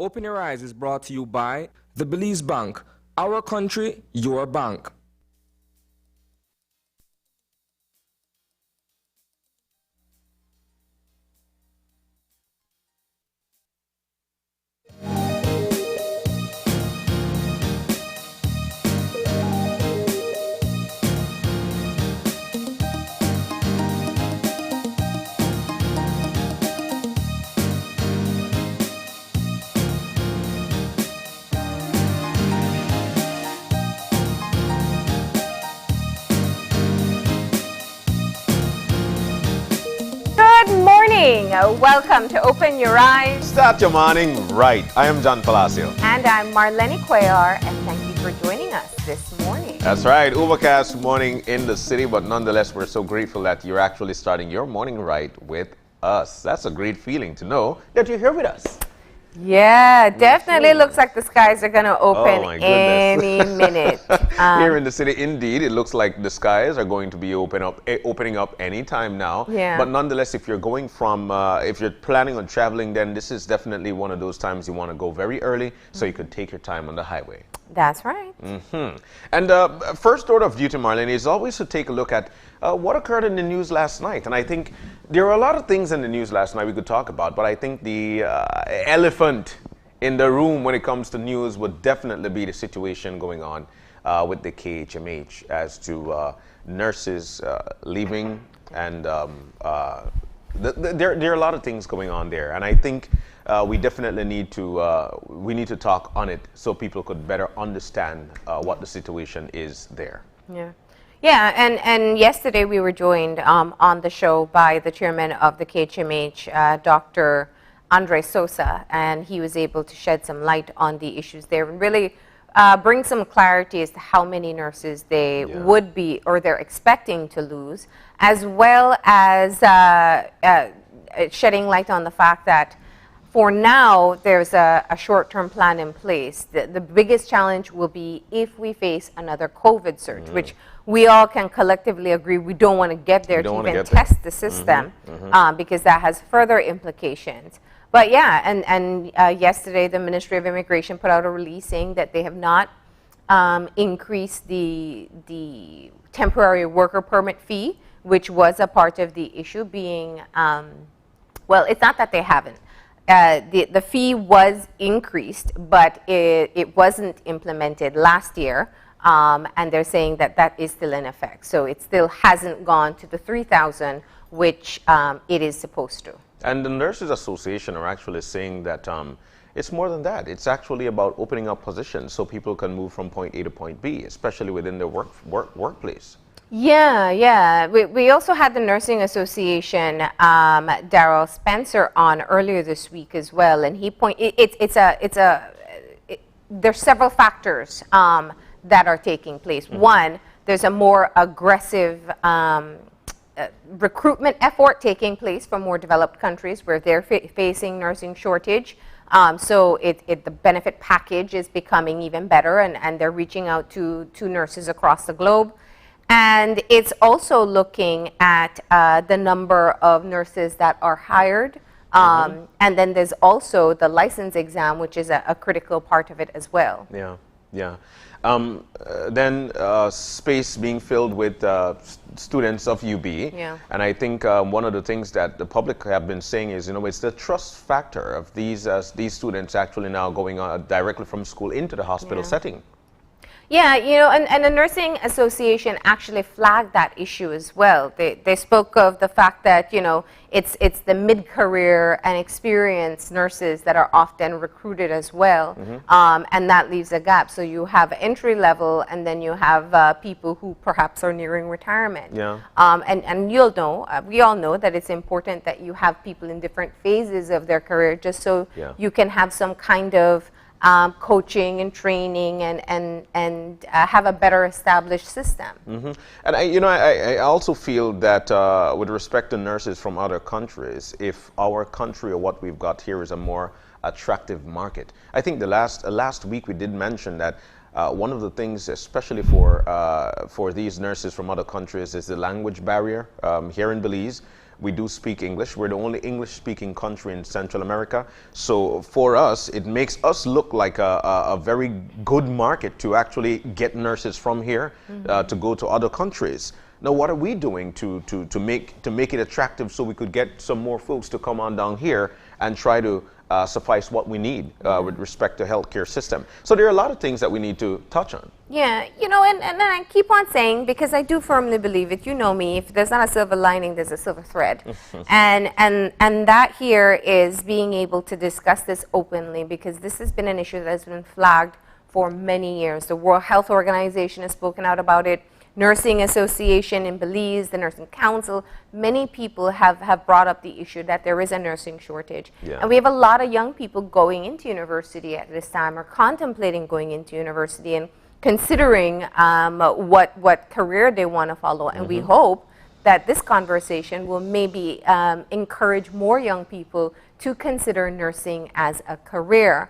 Open Your Eyes is brought to you by the Belize Bank. Our country, your bank. Welcome to Open Your Eyes. Start your morning right. I am John Palacio. And I'm Marlene Cuellar, and thank you for joining us this morning. That's right. Overcast morning in the city, but nonetheless, we're so grateful that you're actually starting your morning right with us. That's a great feeling to know that you're here with us. Yeah, definitely looks like the skies are going to open any minute. Here in the city, indeed, it looks like the skies are going to be opening up anytime now. Yeah. But nonetheless, if you're going from, if you're planning on traveling, then this is definitely one of those times you want to go very early so you could take your time on the highway. That's right. And first order of duty, Marlene, is always to take a look at what occurred in the news last night. And I think there were a lot of things in the news last night we could talk about, but I think the elephant in the room when it comes to news would definitely be the situation going on with the KHMH as to nurses leaving, and there are a lot of things going on there. And I think we definitely need to talk on it so people could better understand what the situation is there. Yeah, and yesterday we were joined on the show by the chairman of the KHMH, Dr. Andre Sosa, and he was able to shed some light on the issues there and really bring some clarity as to how many nurses they would be or they're expecting to lose, as well as shedding light on the fact that for now, there's a short-term plan in place. The biggest challenge will be if we face another COVID surge, which we all can collectively agree we don't want to get there to even test the system because that has further implications. But yeah, and yesterday the Ministry of Immigration put out a release saying that they have not increased the temporary worker permit fee, which was a part of the issue being, well, it's not that they haven't. The fee was increased, but it wasn't implemented last year, and they're saying that that is still in effect. So it still hasn't gone to the $3,000, which it is supposed to. And the Nurses Association are actually saying that it's more than that. It's actually about opening up positions so people can move from point A to point B, especially within their workplace. Yeah. We also had the Nursing Association, Daryl Spencer, on earlier this week as well, and he there's several factors that are taking place. One, there's a more aggressive recruitment effort taking place from more developed countries where they're facing nursing shortage. So the benefit package is becoming even better, and they're reaching out to nurses across the globe. And it's also looking at the number of nurses that are hired. And then there's also the license exam, which is a critical part of it as well. Yeah. Then space being filled with students of UB. Yeah. And I think one of the things that the public have been saying is, it's the trust factor of these students actually now going directly from school into the hospital setting. Yeah, and the Nursing Association actually flagged that issue as well. They spoke of the fact that, it's the mid-career and experienced nurses that are often recruited as well, and that leaves a gap. So you have entry level, and then you have people who perhaps are nearing retirement. Yeah. And you'll know, we all know that it's important that you have people in different phases of their career just so you can have some kind of coaching and training and have a better established system. And I also feel that with respect to nurses from other countries, if our country or what we've got here is a more attractive market. I think the last week we did mention that one of the things, especially for these nurses from other countries, is the language barrier. Here in Belize, we do speak English. We're the only English-speaking country in Central America. So for us, it makes us look like a very good market to actually get nurses from here to go to other countries. Now, what are we doing to make it attractive so we could get some more folks to come on down here and try to suffice what we need with respect to healthcare system? So there are a lot of things that we need to touch on. Yeah, you know, and I keep on saying, because I do firmly believe it, you know me, if there's not a silver lining, there's a silver thread. and that here is being able to discuss this openly, because this has been an issue that has been flagged for many years. The World Health Organization has spoken out about it. Nursing Association in Belize, the Nursing Council, many people have brought up the issue that there is a nursing shortage. Yeah. And we have a lot of young people going into university at this time, or contemplating going into university and considering what career they want to follow. And we hope that this conversation will maybe encourage more young people to consider nursing as a career,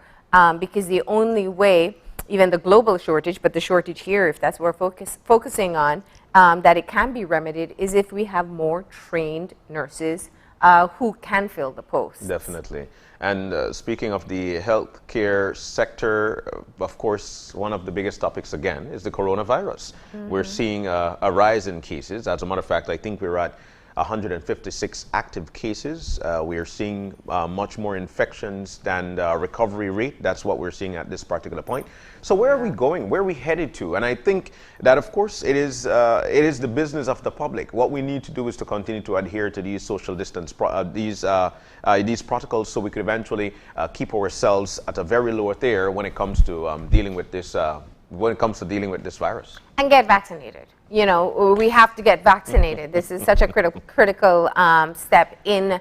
because the only way, even the global shortage, but the shortage here, if that's what we're focusing on, that it can be remedied, is if we have more trained nurses who can fill the posts. Definitely. And speaking of the healthcare sector, of course, one of the biggest topics again is the coronavirus. We're seeing a rise in cases. As a matter of fact, I think we're at 156 active cases. We are seeing much more infections than recovery rate. That's what we're seeing at this particular point. So where are we going? Where are we headed to? And I think that, of course, it is the business of the public. What we need to do is to continue to adhere to these social distance, these protocols, so we could eventually keep ourselves at a very low tier when it comes to dealing with this. When it comes to dealing with this virus. And get vaccinated. You know, we have to get vaccinated. This is such a critical step in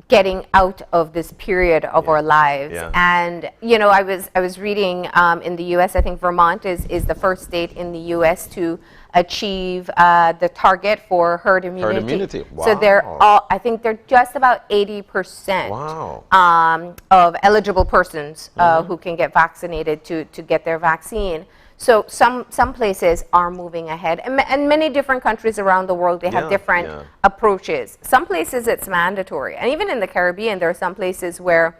getting out of this period of our lives. Yeah. And, you know, I was reading in the U.S., I think Vermont is the first state in the U.S. to achieve the target for herd immunity. Herd immunity. Wow. So they're all, I think they're just about 80% of eligible persons who can get vaccinated to get their vaccine. So some places are moving ahead, and many different countries around the world, they have different approaches. Some places it's mandatory, and even in the Caribbean, there are some places where,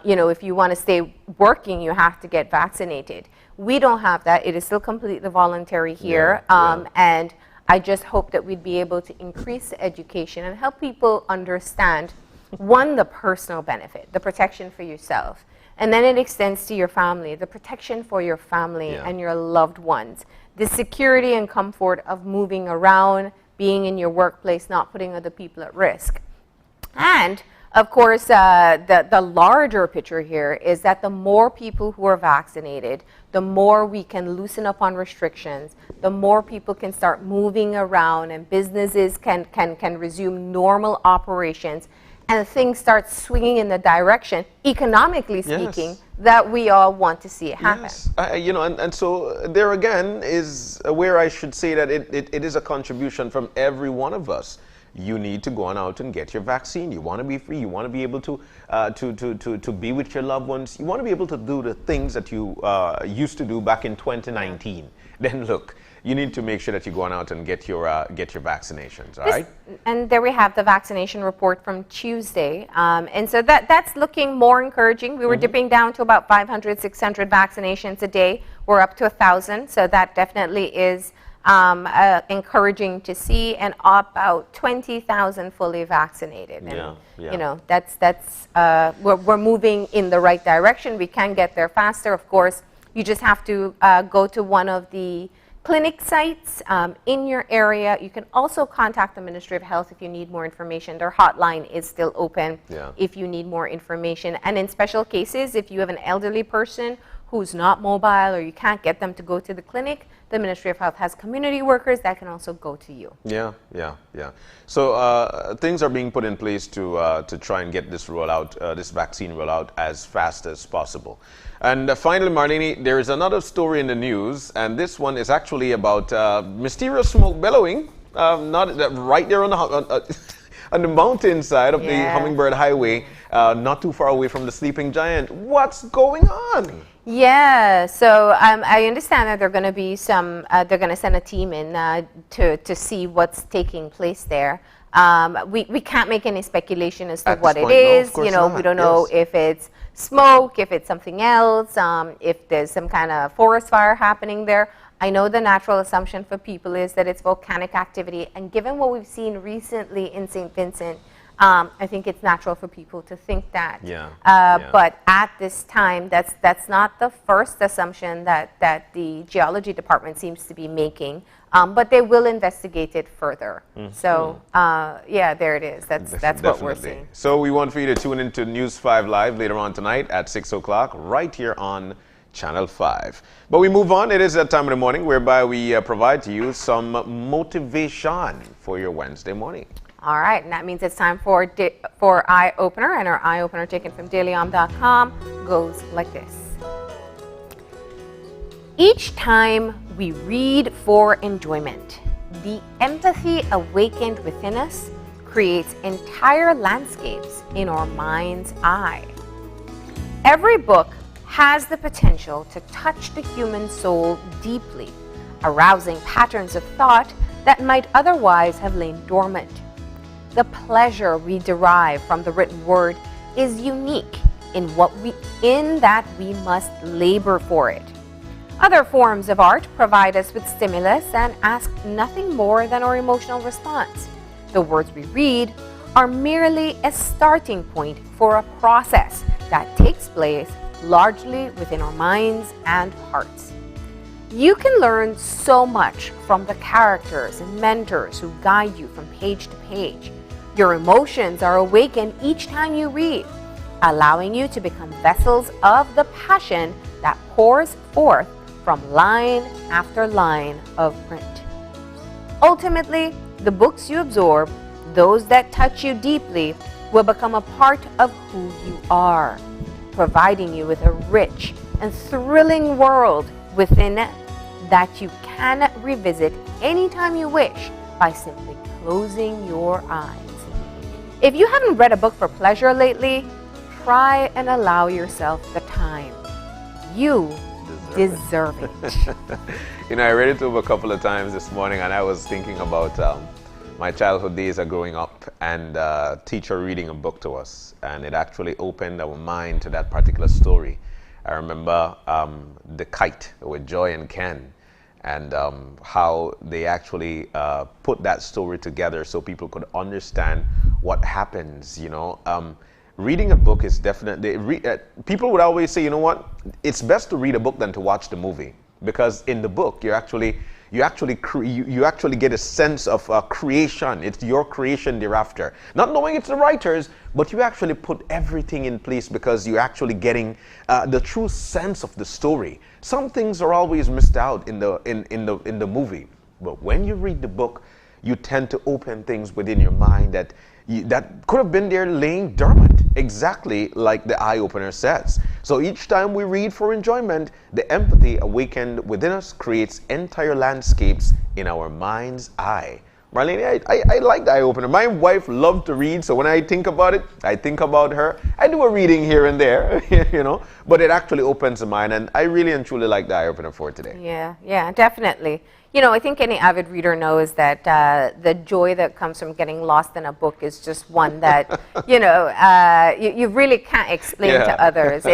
you know, if you want to stay working, you have to get vaccinated. We don't have that. It is still completely voluntary here, and I just hope that we'd be able to increase the education and help people understand, one, the personal benefit, the protection for yourself. And then it extends to your family, the protection for your family and your loved ones, the security and comfort of moving around, being in your workplace, not putting other people at risk. And, of course, the larger picture here is that the more people who are vaccinated, the more we can loosen up on restrictions, the more people can start moving around, and businesses can resume normal operations, and things start swinging in the direction, economically speaking, that we all want to see it happen. Yes. You know, and so there again is where I should say that it is a contribution from every one of us. You need to go on out and get your vaccine. You want to be free. You want to be able to be with your loved ones. You want to be able to do the things that you used to do back in 2019. Then look, you need to make sure that you go on out and get your vaccinations, all right? And there we have the vaccination report from Tuesday. And so that's looking more encouraging. We were dipping down to about 500, 600 vaccinations a day. We're up to 1,000, so that definitely is encouraging to see, and about 20,000 fully vaccinated. And, you know, we're moving in the right direction. We can get there faster, of course. You just have to go to one of the clinic sites in your area. You can also contact the Ministry of Health if you need more information. Their hotline is still open if you need more information. And in special cases, if you have an elderly person who's not mobile or you can't get them to go to the clinic, the Ministry of Health has community workers that can also go to you. So things are being put in place to try and get this rollout, this vaccine rollout, as fast as possible. And finally, Marlene, there is another story in the news, and this one is actually about mysterious smoke billowing, right there on the mountainside of the Hummingbird Highway, not too far away from the Sleeping Giant. What's going on? Yeah, so I understand that they're going to be they're going to send a team in to see what's taking place there. We can't make any speculation as to At what this it point, no, of is. course We not, don't know yes. if it's smoke, if it's something else, if there's some kind of forest fire happening there. I know the natural assumption for people is that it's volcanic activity, and given what we've seen recently in St. Vincent, I think it's natural for people to think that. Yeah, yeah. But at this time, that's not the first assumption that the geology department seems to be making. But they will investigate it further. So yeah, there it is. That's what we're Definitely. seeing. So we want for you to tune into News 5 Live later on tonight at 6 o'clock, right here on Channel 5. But we move on. It is that time of the morning whereby we provide to you some motivation for your Wednesday morning. All right, and that means it's time for Eye Opener, and our Eye Opener taken from dailyom.com goes like this. Each time we read for enjoyment, the empathy awakened within us creates entire landscapes in our mind's eye. Every book has the potential to touch the human soul deeply, arousing patterns of thought that might otherwise have lain dormant. The pleasure we derive from the written word is unique in that we must labor for it. Other forms of art provide us with stimulus and ask nothing more than our emotional response. The words we read are merely a starting point for a process that takes place largely within our minds and hearts. You can learn so much from the characters and mentors who guide you from page to page. Your emotions are awakened each time you read, allowing you to become vessels of the passion that pours forth from line after line of print. Ultimately, the books you absorb, those that touch you deeply, will become a part of who you are, providing you with a rich and thrilling world within it that you can revisit anytime you wish by simply closing your eyes. If you haven't read a book for pleasure lately, try and allow yourself the time. You deserve it. You know, I read it over a couple of times this morning, and I was thinking about my childhood days of growing up and teacher reading a book to us, and it actually opened our mind to that particular story. I remember The Kite with Joy and Ken, and how they actually put that story together so people could understand what happens, you know. Reading a book is definitely, people would always say, you know what, it's best to read a book than to watch the movie, because in the book you actually get a sense of creation. It's your creation thereafter. Not knowing it's the writers, but you actually put everything in place because you're actually getting the true sense of the story. Some things are always missed out in the movie, but when you read the book, you tend to open things within your mind that could have been there laying dormant, exactly like the eye opener says. So each time we read for enjoyment, the empathy awakened within us creates entire landscapes in our mind's eye. Marlene, I like the eye opener. My wife loved to read, so when I think about it, I think about her. I do a reading here and there, you know, but it actually opens the mind, and I really and truly like the eye opener for today. Yeah, definitely. You know, I think any avid reader knows that the joy that comes from getting lost in a book is just one that, you know, you really can't explain to others.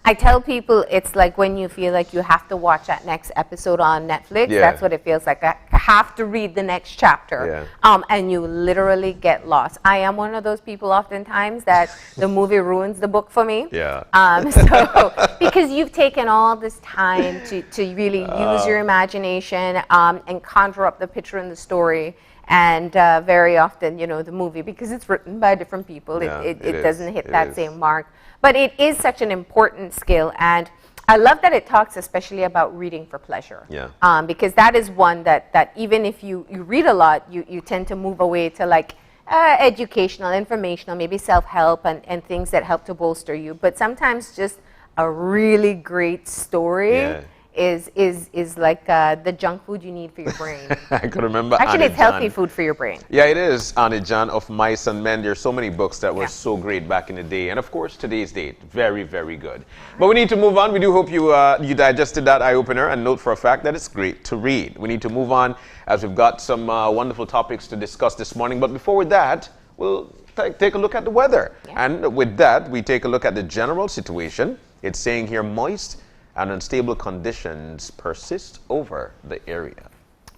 I tell people it's like when you feel like you have to watch that next episode on Netflix. Yeah. That's what it feels like. I have to read the next chapter. Yeah. And you literally get lost. I am one of those people oftentimes that the movie ruins the book for me. Yeah. So because you've taken all this time to really use your imagination and conjure up the picture and the story, and very often, you know, the movie, because it's written by different people, it doesn't hit that same mark. But it is such an important skill, and I love that it talks especially about reading for pleasure. Yeah. Because that is one that even if you read a lot, you tend to move away to like educational, informational, maybe self-help and things that help to bolster you. But sometimes just a really great story is like the junk food you need for your brain. I can remember Actually, Annie it's healthy Jan. food for your brain. Yeah, it is, Annie Jan of Mice and Men. There's so many books that were Yeah. so great back in the day. And of course, today's date, very, very good. But we need to move on. We do hope you digested that eye-opener, and note for a fact that it's great to read. We need to move on as we've got some wonderful topics to discuss this morning. But before that, we'll take a look at the weather. Yeah. And with that, we take a look at the general situation. It's saying here moist and unstable conditions persist over the area.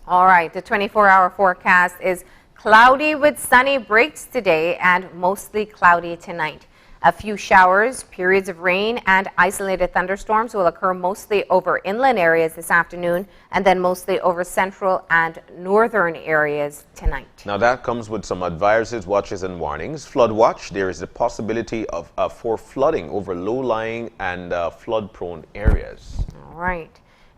All right, the 24-hour forecast is cloudy with sunny breaks today and mostly cloudy tonight. A few showers, periods of rain, and isolated thunderstorms will occur mostly over inland areas this afternoon and then mostly over central and northern areas tonight. Now that comes with some advisories, watches, and warnings. Flood watch, there is the possibility of for flooding over low-lying and flood-prone areas. All right.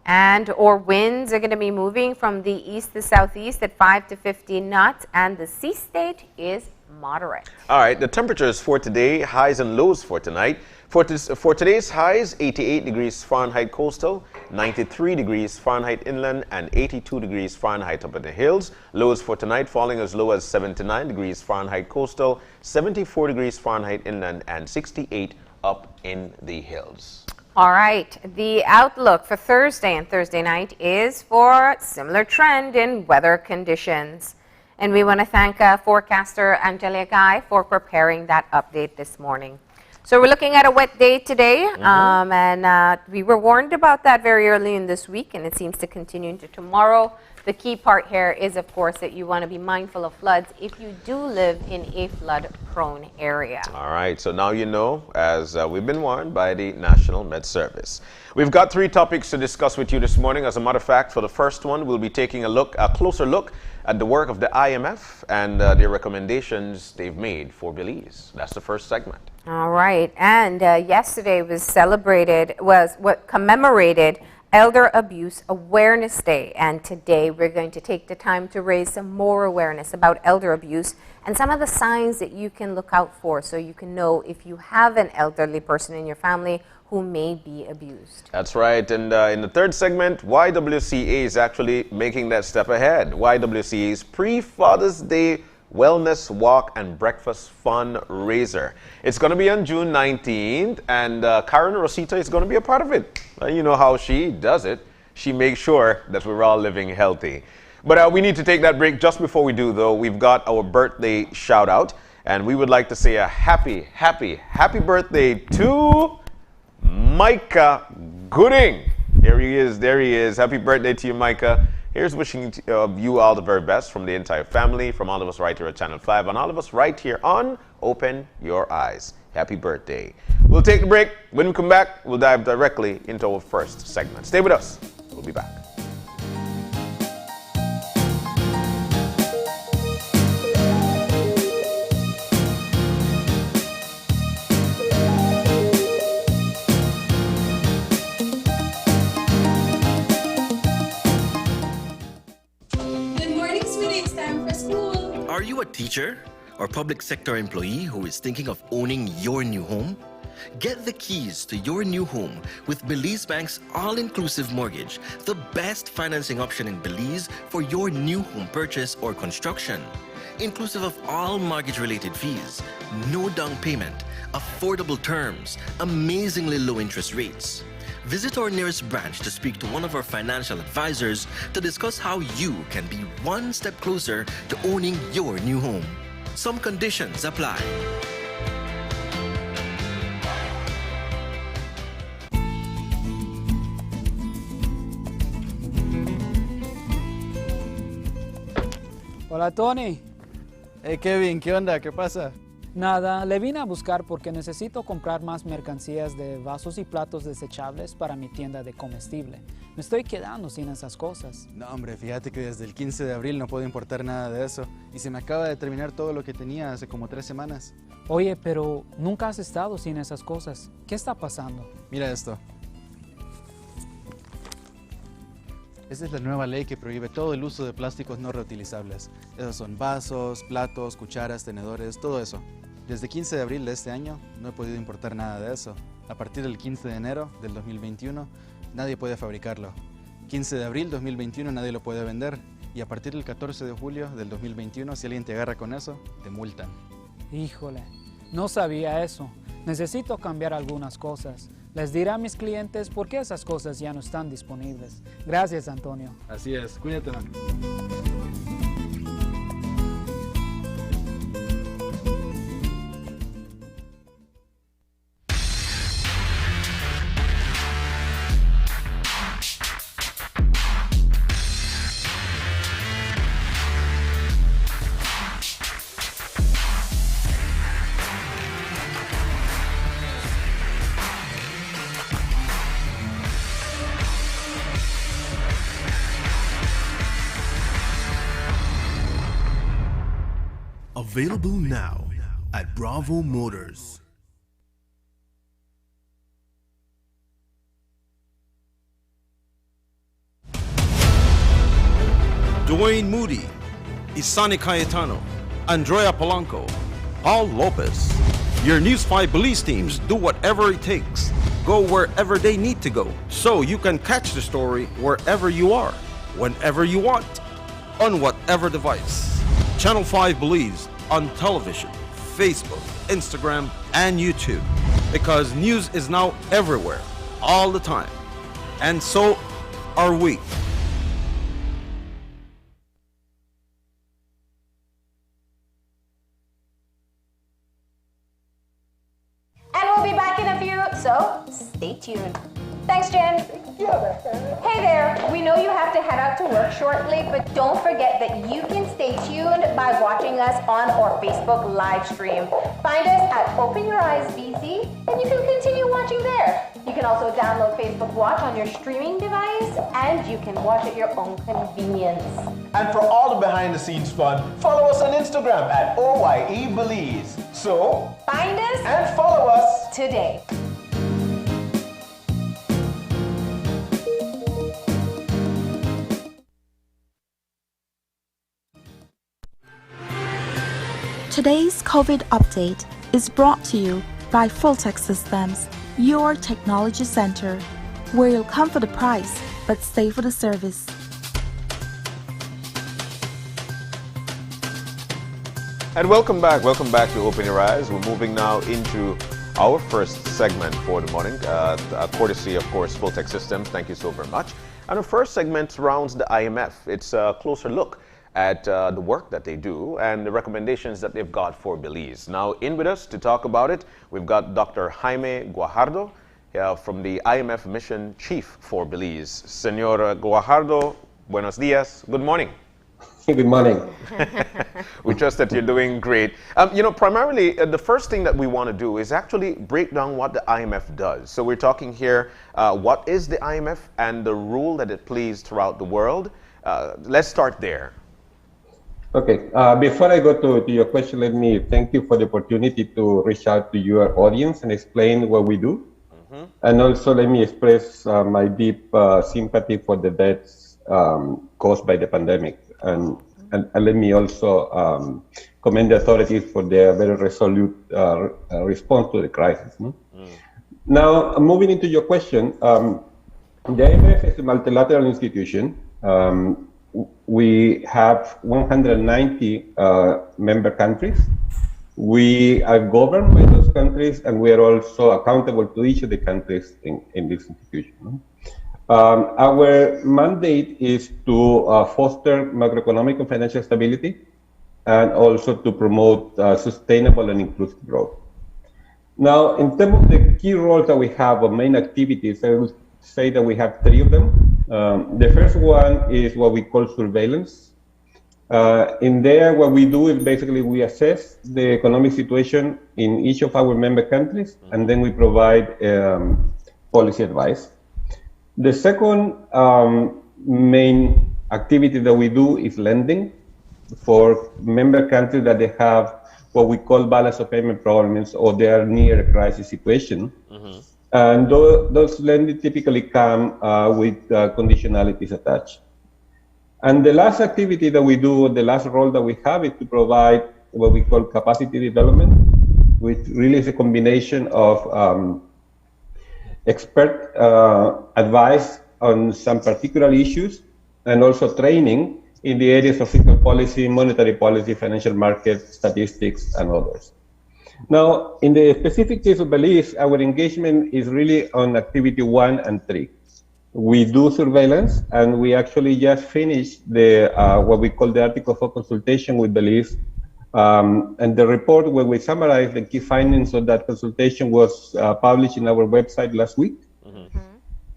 And or winds are going to be moving from the east to southeast at 5 to 15 knots, and the sea state is moderate. All right, the temperatures for today, highs and lows for tonight. For today's highs, 88 degrees Fahrenheit coastal, 93 degrees Fahrenheit inland, and 82 degrees Fahrenheit up at the hills. Lows for tonight falling as low as 79 degrees Fahrenheit coastal, 74 degrees Fahrenheit inland, and 68 up in the hills. All right, the outlook for Thursday and Thursday night is for similar trend in weather conditions. And we want to thank forecaster Angelia Guy for preparing that update this morning. So we're looking at a wet day today, and we were warned about that very early in this week, and it seems to continue into tomorrow. The key part here is, of course, that you want to be mindful of floods if you do live in a flood-prone area. All right, so now you know, as we've been warned by the National Med Service. We've got 3 topics to discuss with you this morning. As a matter of fact, for the first one, we'll be taking a closer look at the work of the IMF and their recommendations they've made for Belize. That's the first segment. All right, and yesterday was commemorated Elder Abuse Awareness Day, and today we're going to take the time to raise some more awareness about elder abuse and some of the signs that you can look out for so you can know if you have an elderly person in your family who may be abused. That's right, and in the third segment, YWCA is actually making that step ahead. YWCA's pre-Father's Day Wellness Walk and Breakfast Fundraiser. It's going to be on June 19th, and Karen Rosita is going to be a part of it. You know how she does it. She makes sure that we're all living healthy. But we need to take that break. Just before we do, though, we've got our birthday shout out, and we would like to say a happy birthday to Micah Gooding. There he is. Happy birthday to you, Micah. Here's wishing you all the very best from the entire family, from all of us right here at Channel 5, and all of us right here on Open Your Eyes. Happy birthday. We'll take a break. When we come back, we'll dive directly into our first segment. Stay with us. We'll be back. Are you a teacher or public sector employee who is thinking of owning your new home? Get the keys to your new home with Belize Bank's all-inclusive mortgage, the best financing option in Belize for your new home purchase or construction. Inclusive of all mortgage-related fees, no down payment, affordable terms, amazingly low interest rates. Visit our nearest branch to speak to one of our financial advisors to discuss how you can be one step closer to owning your new home. Some conditions apply. Hola, Tony. Hey Kevin, ¿qué onda? ¿Qué pasa? Nada, le vine a buscar porque necesito comprar más mercancías de vasos y platos desechables para mi tienda de comestible. Me estoy quedando sin esas cosas. No, hombre, fíjate que desde el 15 de abril no puedo importar nada de eso. Y se me acaba de terminar todo lo que tenía hace como 3 semanas. Oye, pero nunca has estado sin esas cosas. ¿Qué está pasando? Mira esto. Esta es la nueva ley que prohíbe todo el uso de plásticos no reutilizables. Esos son vasos, platos, cucharas, tenedores, todo eso. Desde 15 de abril de este año no he podido importar nada de eso. A partir del 15 de enero del 2021 nadie puede fabricarlo. 15 de abril 2021 nadie lo puede vender. Y a partir del 14 de julio del 2021, si alguien te agarra con eso, te multan. Híjole, no sabía eso. Necesito cambiar algunas cosas. Les diré a mis clientes por qué esas cosas ya no están disponibles. Gracias, Antonio. Así es, cuídate. Available now at Bravo Motors. Dwayne Moody, Isani Cayetano, Andrea Polanco, Paul Lopez. Your News 5 Police teams do whatever it takes, go wherever they need to go, so you can catch the story wherever you are, whenever you want, on whatever device. Channel 5 believes on television, Facebook, Instagram, and YouTube, because news is now everywhere, all the time. And so are we. And we'll be back in a few, so stay tuned. Thanks, Jen. Hey there, we know you have to head out to work shortly, but don't forget that you can stay tuned by watching us on our Facebook live stream. Find us at Open Your Eyes BC, and you can continue watching there. You can also download Facebook Watch on your streaming device, and you can watch at your own convenience. And for all the behind-the-scenes fun, follow us on Instagram at OYE Belize. So, find us and follow us today. Today's COVID update is brought to you by Fulltech Systems, your technology center, where you'll come for the price but stay for the service. And welcome back to Open Your Eyes. We're moving now into our first segment for the morning, courtesy, of course, Fulltech Systems. Thank you so very much. And our first segment surrounds the IMF. It's a closer look at the work that they do and the recommendations that they've got for Belize. Now, in with us to talk about it, we've got Dr. Jaime Guajardo from the IMF Mission Chief for Belize. Senor Guajardo, buenos dias. Good morning. Good morning. We trust that you're doing great. Primarily, the first thing that we want to do is actually break down what the IMF does. So we're talking here, what is the IMF and the role that it plays throughout the world. Let's start there. Okay, before I go to your question, let me thank you for the opportunity to reach out to your audience and explain what we do. Mm-hmm. And also let me express my deep sympathy for the deaths caused by the pandemic. And let me also commend the authorities for their very resolute response to the crisis. No? Now, moving into your question, the IMF is a multilateral institution. We have 190 member countries. We are governed by those countries, and we are also accountable to each of the countries in this institution. Our mandate is to foster macroeconomic and financial stability, and also to promote sustainable and inclusive growth. Now, in terms of the key roles that we have, or main activities, I would say that we have three of them. The first one is what we call surveillance. In there, what we do is basically we assess the economic situation in each of our member countries, and then we provide policy advice. The second main activity that we do is lending for member countries that they have what we call balance of payment problems, or they are near a crisis situation. Mm-hmm. And those lending typically come with conditionalities attached. And the last activity that we do, the last role that we have, is to provide what we call capacity development, which really is a combination of expert advice on some particular issues, and also training in the areas of fiscal policy, monetary policy, financial market, statistics, and others. Now, in the specific case of Belize, our engagement is really on activity 1 and 3. We do surveillance, and we actually just finished the what we call the article for consultation with Belize. And the report where we summarize the key findings of that consultation was published in our website last week.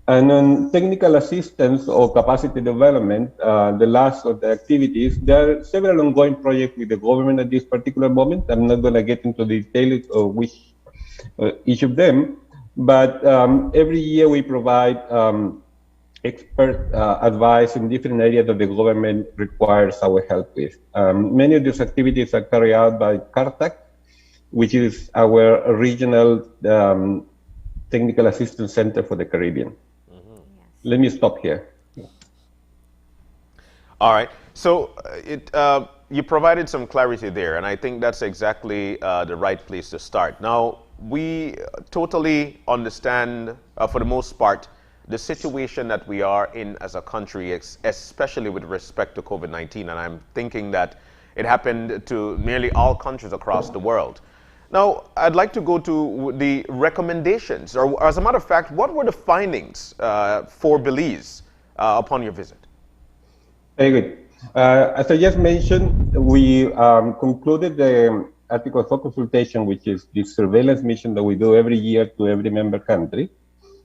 And on technical assistance or capacity development, the last of the activities, there are several ongoing projects with the government at this particular moment. I'm not going to get into the details of which each of them, but every year we provide expert advice in different areas that the government requires our help with. Many of these activities are carried out by CARTAC, which is our regional technical assistance center for the Caribbean. Let me stop here. All right. So you provided some clarity there, and I think that's exactly the right place to start. Now, we totally understand, for the most part, the situation that we are in as a country, especially with respect to COVID-19, and I'm thinking that it happened to nearly all countries across the world. Now, I'd like to go to the recommendations, or as a matter of fact, what were the findings for Belize upon your visit? Very good. As I just mentioned, we concluded the article for consultation, which is the surveillance mission that we do every year to every member country.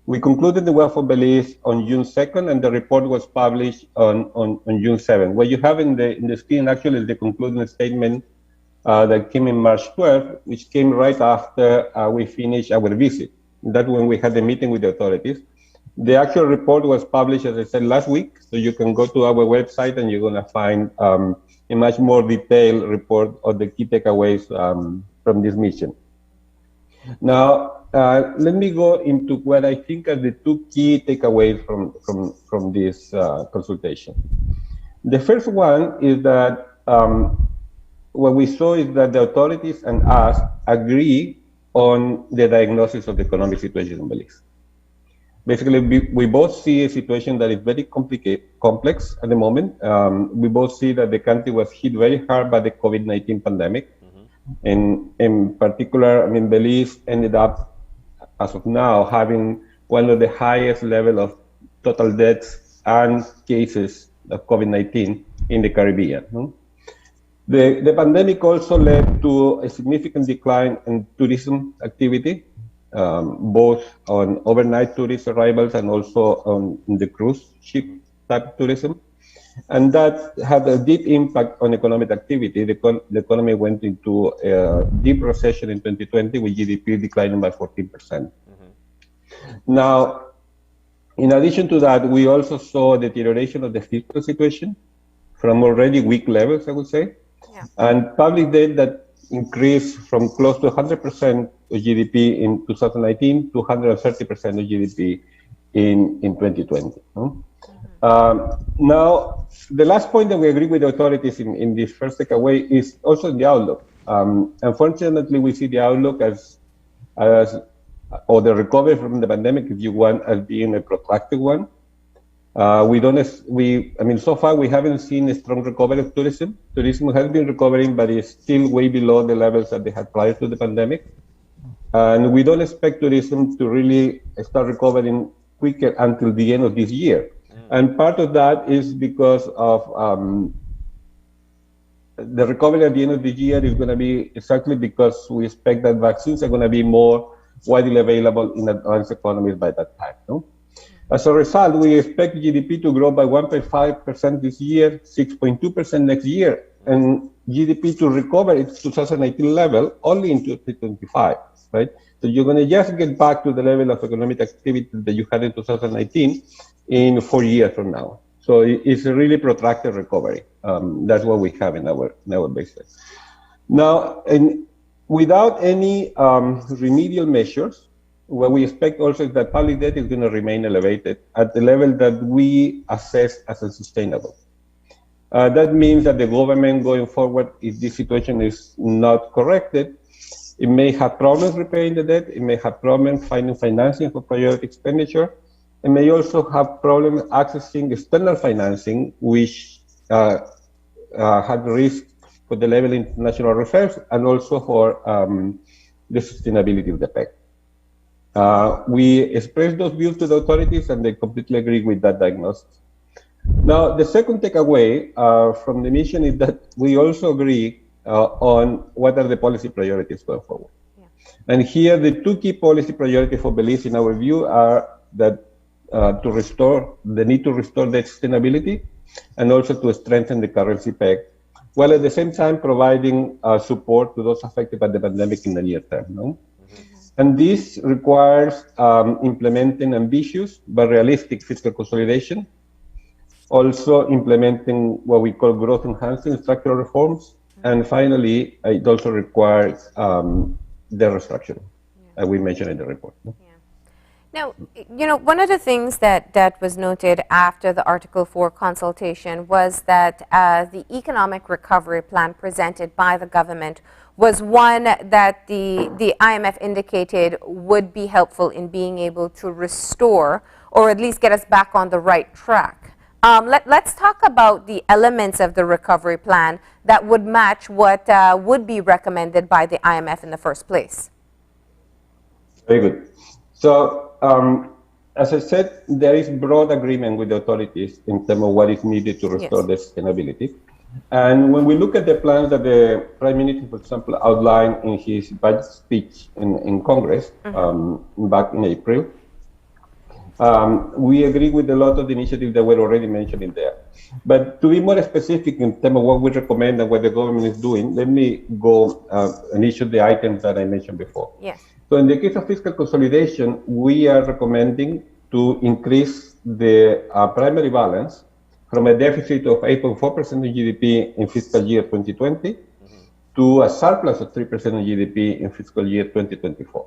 We concluded the work for Belize on June 2nd, and the report was published on June 7th. What you have in the screen actually is the concluding statement that came in March 12th, which came right after we finished our visit. That's when we had the meeting with the authorities. The actual report was published, as I said, last week, so you can go to our website and you're going to find a much more detailed report of the key takeaways from this mission. Now, let me go into what I think are the two key takeaways from this consultation. The first one is that what we saw is that the authorities and us agree on the diagnosis of the economic situation in Belize. Basically, we both see a situation that is very complex at the moment. We both see that the country was hit very hard by the COVID-19 pandemic. And in particular, I mean, Belize ended up, as of now, having one of the highest level of total deaths and cases of COVID-19 in the Caribbean. The pandemic also led to a significant decline in tourism activity, both on overnight tourist arrivals and also on the cruise ship type tourism. And that had a deep impact on economic activity. The economy went into a deep recession in 2020 with GDP declining by 14%. Now, in addition to that, we also saw a deterioration of the fiscal situation from already weak levels, I would say. And public debt that increased from close to 100% of GDP in 2019 to 130% of GDP in 2020. Now, the last point that we agree with the authorities in this first takeaway is also the outlook. Unfortunately, we see the outlook or the recovery from the pandemic, if you want, as being a protracted one. I mean, so far we haven't seen a strong recovery of tourism. Tourism has been recovering, but it's still way below the levels that they had prior to the pandemic. And we don't expect tourism to really start recovering quicker until the end of this year. And part of that is because of the recovery at the end of the year is going to be exactly because we expect that vaccines are going to be more widely available in advanced economies by that time. As a result, we expect GDP to grow by 1.5% this year, 6.2% next year, and GDP to recover its 2019 level only in 2025, right? So you're going to just get back to the level of economic activity that you had in 2019 in 4 years from now. So it's a really protracted recovery. That's what we have in our basis. Now, without any remedial measures, what we expect also is that public debt is going to remain elevated at the level that we assess as unsustainable. That means that the government going forward, if this situation is not corrected, It may have problems repaying the debt. It may have problems finding financing for priority expenditure. It may also have problems accessing external financing, which had risk for the level in national reserves and also for the sustainability of the PEC. We expressed those views to the authorities, and they completely agree with that diagnosis. Now, the second takeaway from the mission is that we also agree on what are the policy priorities going forward. Yeah. And here, the two key policy priorities for Belize, in our view, are that the need to restore the sustainability and also to strengthen the currency peg, while at the same time providing support to those affected by the pandemic in the near term. No? And this requires implementing ambitious but realistic fiscal consolidation, also implementing what we call growth-enhancing structural reforms, and finally, it also requires the restructuring, as we mentioned in the report. No? Now, one of the things that was noted after the Article 4 consultation was that the economic recovery plan presented by the government was one that the IMF indicated would be helpful in being able to restore or at least get us back on the right track. Let's talk about the elements of the recovery plan that would match what would be recommended by the IMF in the first place. Very good. So, as I said, there is broad agreement with the authorities in terms of what is needed to restore the sustainability. And when we look at the plans that the Prime Minister, for example, outlined in his budget speech in Congress back in April, we agree with a lot of the initiatives that were already mentioned in there. But to be more specific in terms of what we recommend and what the government is doing, let me go and issue the items that I mentioned before. Yes. So in the case of fiscal consolidation, we are recommending to increase the primary balance from a deficit of 8.4% of GDP in fiscal year 2020 to a surplus of 3% of GDP in fiscal year 2024.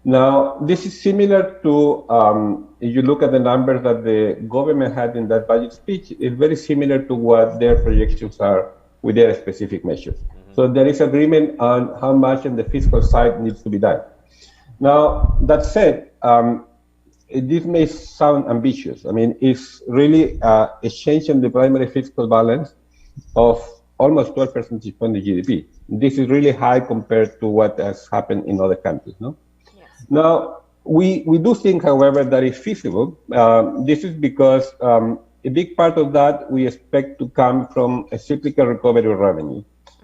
Now, this is similar to, if you look at the numbers that the government had in that budget speech, it's very similar to what their projections are with their specific measures. So there is agreement on how much on the fiscal side needs to be done. Now, that said, this may sound ambitious. I mean, it's really a change in the primary fiscal balance of almost 12 percentage points of GDP. This is really high compared to what has happened in other countries, no? Yes. Now, we do think, however, that it's feasible. This is because a big part of that we expect to come from a cyclical recovery of revenue.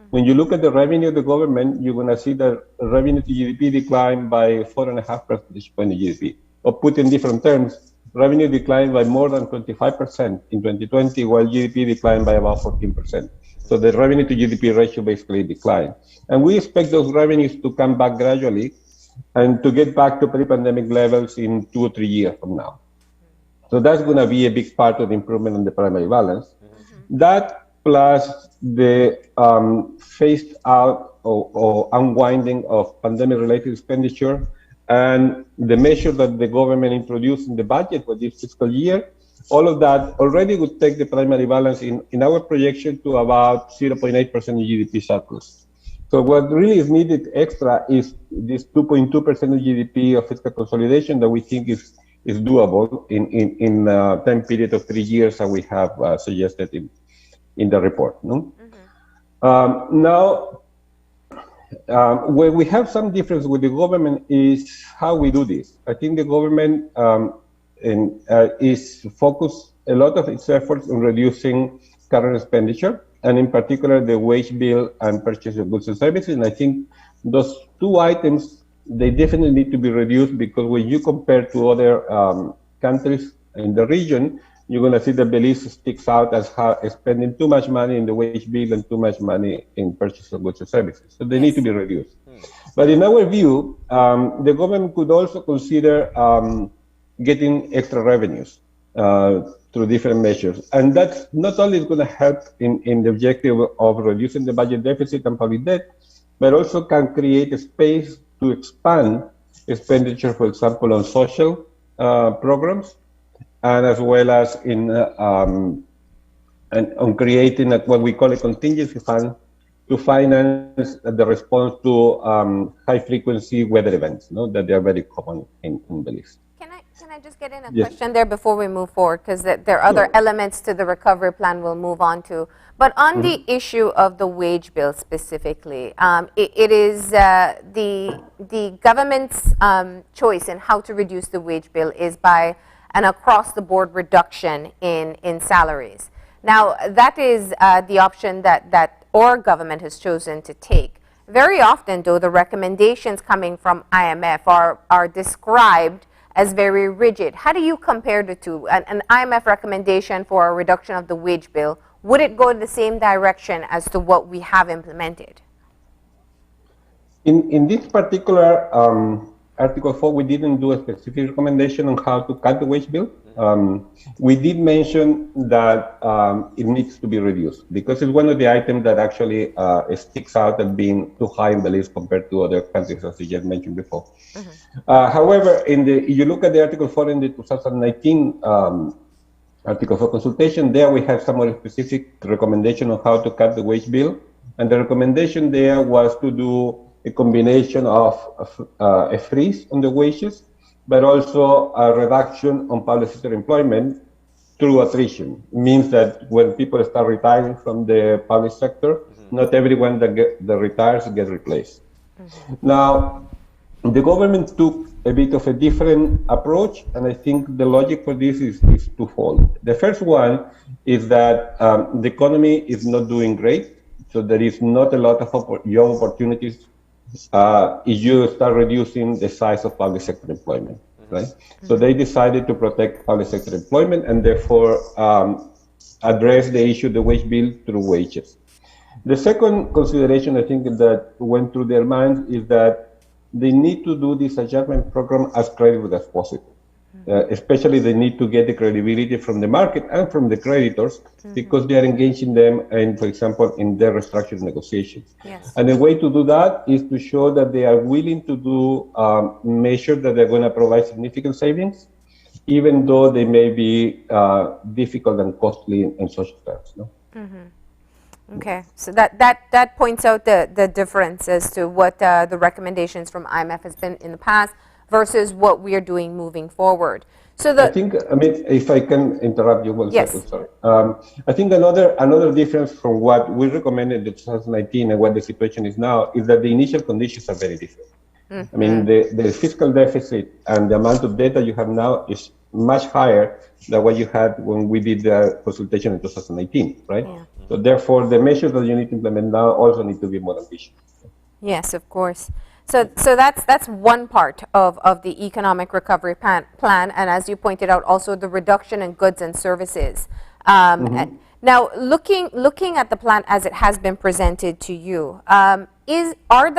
When you look at the revenue of the government, you're going to see that revenue to GDP declined by 4.5 percentage points of GDP. Or put in different terms, revenue declined by more than 25% in 2020, while GDP declined by about 14%. So the revenue to GDP ratio basically declined. And we expect those revenues to come back gradually and to get back to pre-pandemic levels in 2 or 3 years from now. So that's going to be a big part of the improvement in the primary balance. That plus the phased out or unwinding of pandemic-related expenditure and the measure that the government introduced in the budget for this fiscal year, all of that already would take the primary balance in our projection to about 0.8% of GDP surplus. So what really is needed extra is this 2.2% of GDP of fiscal consolidation that we think is doable in a time period of 3 years that we have suggested in the report. No? Now, where we have some difference with the government is how we do this. I think the government is focused a lot of its efforts on reducing current expenditure, and in particular the wage bill and purchase of goods and services. And I think those two items, they definitely need to be reduced, because when you compare to other countries in the region, you're going to see that Belize sticks out as spending too much money in the wage bill and too much money in purchase of goods and services. So they need to be reduced. But in our view, the government could also consider getting extra revenues through different measures. And that's not only going to help in the objective of reducing the budget deficit and public debt, but also can create a space to expand expenditure, for example, on social programs, and as well as on creating what we call a contingency fund to finance the response to high-frequency weather events, that they are very common in Belize. Can I just get in a question there before we move forward? Because there are other elements to the recovery plan we'll move on to. But on the issue of the wage bill specifically, it is the government's choice in how to reduce the wage bill is by an across-the-board reduction in salaries. Now, that is the option that our government has chosen to take. Very often, though, the recommendations coming from IMF are described as very rigid. How do you compare the two? An IMF recommendation for a reduction of the wage bill, would it go in the same direction as to what we have implemented? In this particular Article 4, we didn't do a specific recommendation on how to cut the wage bill. We did mention that it needs to be reduced because it's one of the items that actually sticks out as being too high in the list compared to other countries, as you just mentioned before. However, if you look at the Article 4 in the 2019 Article 4 consultation, there we have some more specific recommendation on how to cut the wage bill. And the recommendation there was to do a combination of a freeze on the wages, but also a reduction on public sector employment through attrition. It means that when people start retiring from the public sector, not everyone that retires gets replaced. Now, the government took a bit of a different approach, and I think the logic for this is twofold. The first one is that the economy is not doing great, so there is not a lot of job opportunities if you start reducing the size of public sector employment, right? So they decided to protect public sector employment and therefore address the issue of the wage bill through wages. The second consideration I think that went through their minds is that they need to do this adjustment program as credible as possible. Especially they need to get the credibility from the market and from the creditors because they are engaging them in, for example, in their restructuring negotiations. And the way to do that is to show that they are willing to do measures that they're going to provide significant savings, even though they may be difficult and costly in social terms. No? Okay, so that points out the difference as to what the recommendations from IMF has been in the past versus what we are doing moving forward. So I think, if I can interrupt you one second, sorry. I think another difference from what we recommended in 2019 and what the situation is now is that the initial conditions are very different. I mean, the fiscal deficit and the amount of data you have now is much higher than what you had when we did the consultation in 2019, right? So therefore, the measures that you need to implement now also need to be more ambitious. Yes, of course. So that's one part of the economic recovery plan, and as you pointed out, also the reduction in goods and services. Now, looking at the plan as it has been presented to you, are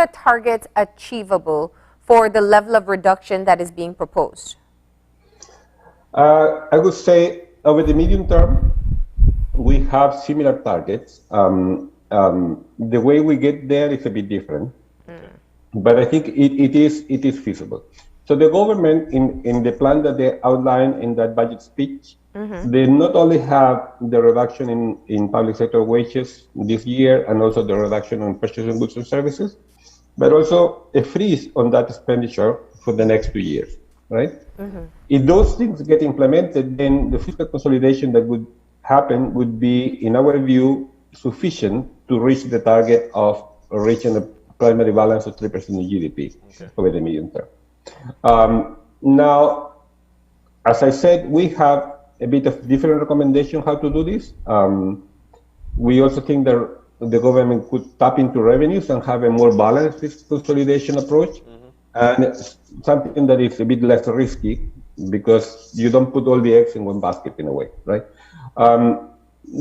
the targets achievable for the level of reduction that is being proposed? I would say over the medium term, we have similar targets. The way we get there is a bit different. But I think it is feasible. So the government, in the plan that they outlined in that budget speech, they not only have the reduction in public sector wages this year and also the reduction on purchasing goods and services, but also a freeze on that expenditure for the next 2 years, right? If those things get implemented, then the fiscal consolidation that would happen would be, in our view, sufficient to reach the target of reaching a primary balance of 3% of GDP over the medium term. Now, as I said, we have a bit of different recommendation how to do this. We also think that the government could tap into revenues and have a more balanced fiscal consolidation approach, and it's something that is a bit less risky because you don't put all the eggs in one basket in a way, right?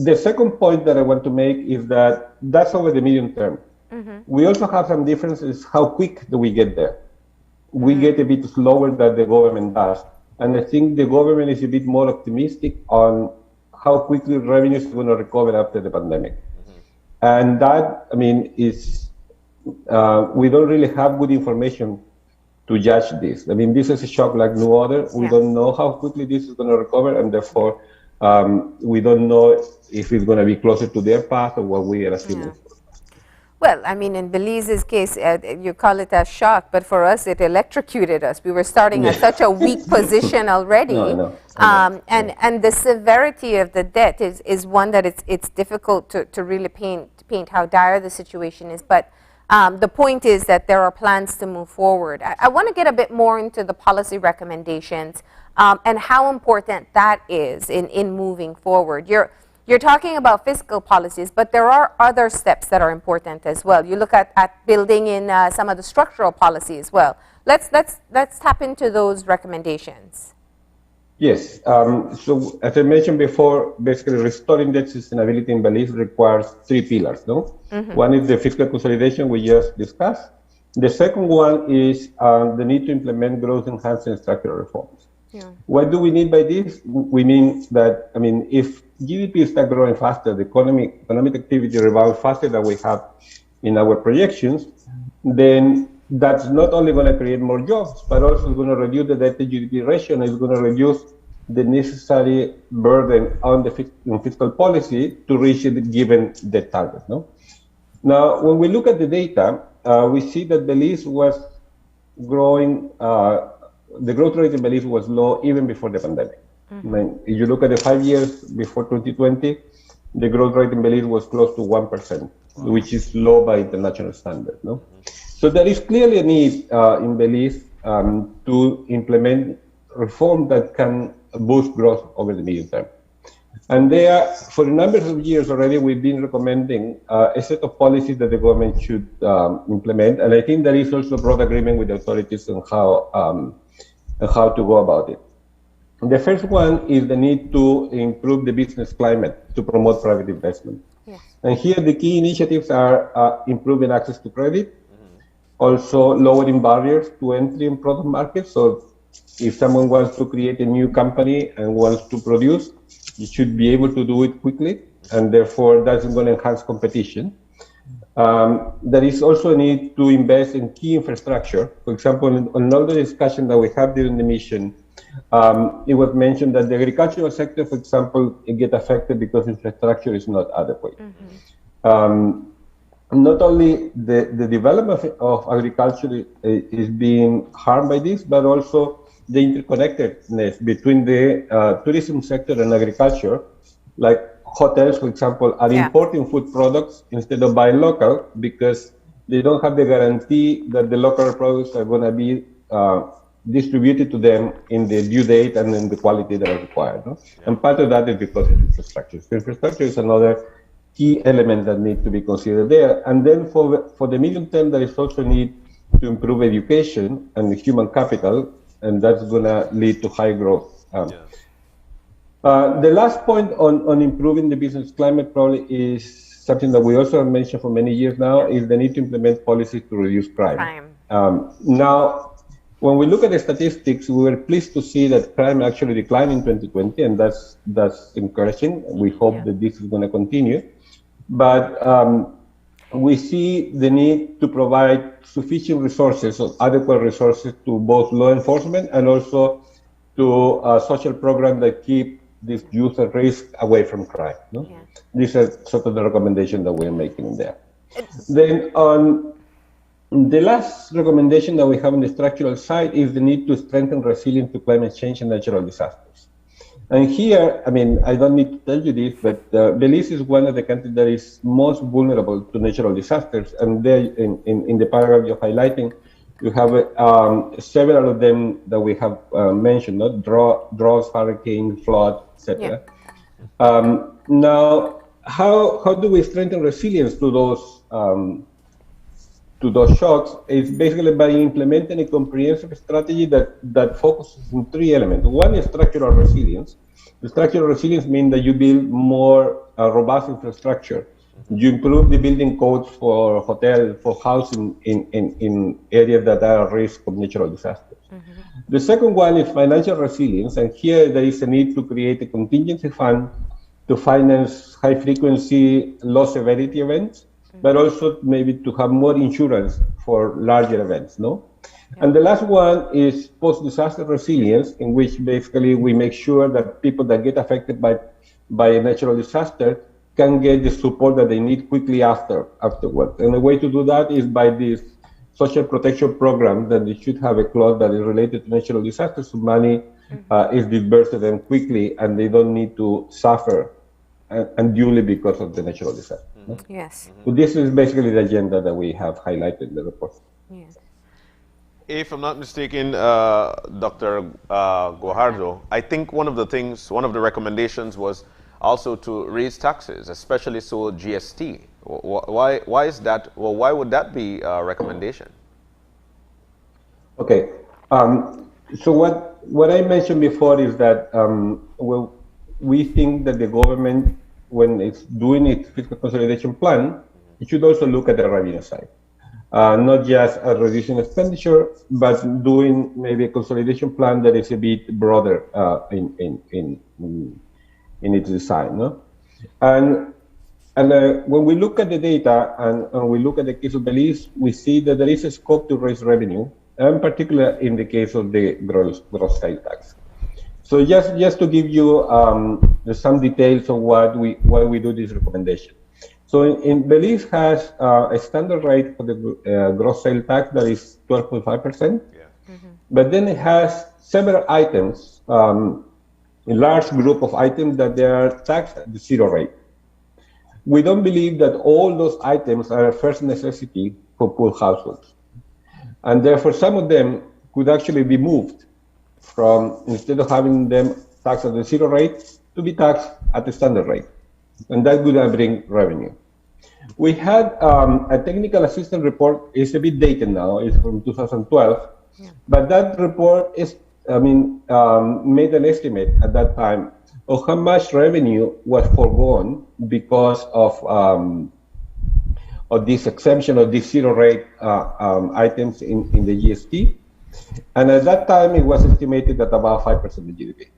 The second point that I want to make is that that's over the medium term. We also have some differences how quick do we get there. We get a bit slower than the government does. And I think the government is a bit more optimistic on how quickly revenues are going to recover after the pandemic. And that, is, we don't really have good information to judge this. This is a shock like no other. We don't know how quickly this is going to recover, and therefore, we don't know if it's going to be closer to their path or what we are assuming. Well, I mean, in Belize's case, you call it a shock, but for us, it electrocuted us. We were starting at such a weak position already. No, I know. And the severity of the debt is one that it's difficult to really paint how dire the situation is. But the point is that there are plans to move forward. I want to get a bit more into the policy recommendations and how important that is in moving forward. You're talking about fiscal policies, but there are other steps that are important as well. You look at building in some of the structural policy as well. Let's tap into those recommendations. Yes. So as I mentioned before, basically restoring debt sustainability in Belize requires three pillars. No, one is the fiscal consolidation we just discussed. The second one is the need to implement growth-enhancing structural reforms. Yeah. What do we need by this? We mean that, I mean, if GDP starts growing faster, the economic activity rebounds faster than we have in our projections, then that's not only going to create more jobs, but also going to reduce the debt to GDP ratio, and it's going to reduce the necessary burden on the fiscal policy to reach the given debt target. No? Now, when we look at the data, we see that Belize was growing. The growth rate in Belize was low even before the pandemic. I mean, if you look at the 5 years before 2020, the growth rate in Belize was close to 1%, which is low by international standards. No? So there is clearly a need in Belize to implement reform that can boost growth over the medium term. And there, for a number of years already, we've been recommending a set of policies that the government should implement. And I think there is also broad agreement with the authorities on how to go about it. The first one is the need to improve the business climate to promote private investment. Yes. And here the key initiatives are improving access to credit, also lowering barriers to entry in product markets. So if someone wants to create a new company and wants to produce, you should be able to do it quickly, and therefore that's going to enhance competition. There is also a need to invest in key infrastructure. For example, in all the discussion that we have during the mission, it was mentioned that the agricultural sector, for example, get affected because infrastructure is not adequate. Not only the development of agriculture is being harmed by this, but also the interconnectedness between the tourism sector and agriculture. Like hotels, for example, are importing food products instead of buying local because they don't have the guarantee that the local products are going to be distributed to them in the due date and in the quality that are required. No? And part of that is because of infrastructure. So infrastructure is another key element that needs to be considered there. And then for the medium term, there is also need to improve education and human capital, and that's going to lead to high growth. The last point on improving the business climate probably is something that we also have mentioned for many years now, is the need to implement policies to reduce crime. Now, when we look at the statistics, we were pleased to see that crime actually declined in 2020, and that's encouraging. We hope that this is going to continue. But we see the need to provide sufficient resources, or adequate resources, to both law enforcement and also to social programs that keep this youth at risk away from crime. No? These are sort of the recommendations that we're making there. Then on the last recommendation that we have on the structural side is the need to strengthen resilience to climate change and natural disasters. And here, I mean, I don't need to tell you this, but Belize is one of the countries that is most vulnerable to natural disasters. And there, in the paragraph you're highlighting, you have several of them that we have mentioned, no? Droughts, hurricanes, flood, etc. Now, how do we strengthen resilience to those shocks? It's basically by implementing a comprehensive strategy that focuses on three elements. One is structural resilience. The structural resilience means that you build more robust infrastructure. You improve the building codes for hotels, for housing in areas that are at risk of natural disasters. The second one is financial resilience, and here there is a need to create a contingency fund to finance high-frequency, low-severity events, but also maybe to have more insurance for larger events, no? And the last one is post-disaster resilience, in which basically we make sure that people that get affected by a natural disaster can get the support that they need quickly afterwards. And the way to do that is by this social protection program that they should have a clause that is related to natural disasters, so money is disbursed to them quickly and they don't need to suffer unduly because of the natural disaster. Yes. So this is basically the agenda that we have highlighted in the report. Yes. If I'm not mistaken, Dr. Guajardo, I think one of the recommendations was also to raise taxes, especially so GST. Why is that? Well, why would that be a recommendation? Okay. So what I mentioned before is that we think that the government, when it's doing its fiscal consolidation plan, it should also look at the revenue side. Not just reducing expenditure, but doing maybe a consolidation plan that is a bit broader in its design. No? And when we look at the data and we look at the case of Belize, we see that there is a scope to raise revenue, and particularly in the case of the gross sales tax. So just to give you some details on why we do this recommendation. So in Belize has a standard rate for the gross sales tax that is 12.5%, but then it has several items, a large group of items that they are taxed at the zero rate. We don't believe that all those items are a first necessity for poor households. And therefore, some of them could actually be moved from, instead of having them taxed at the zero rate, to be taxed at the standard rate. And that would bring revenue. We had a technical assistance report. It's a bit dated now. It's from 2012. But that report is, made an estimate at that time of how much revenue was foregone because of this exemption of these zero rate items in the GST. And at that time, it was estimated at about 5% of GDP.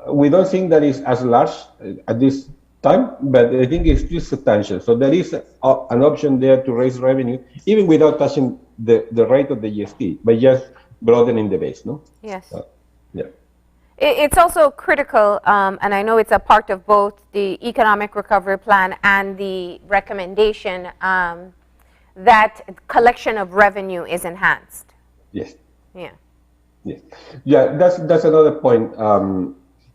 We don't think that is as large at this time, but I think it's still substantial. So there is an option there to raise revenue, even without touching the rate of the GST, but just broadening the base, no? Yes. Yeah. It's also critical, and I know it's a part of both the economic recovery plan and the recommendation that collection of revenue is enhanced. Yes. Yeah. Yes. Yeah, that's another point.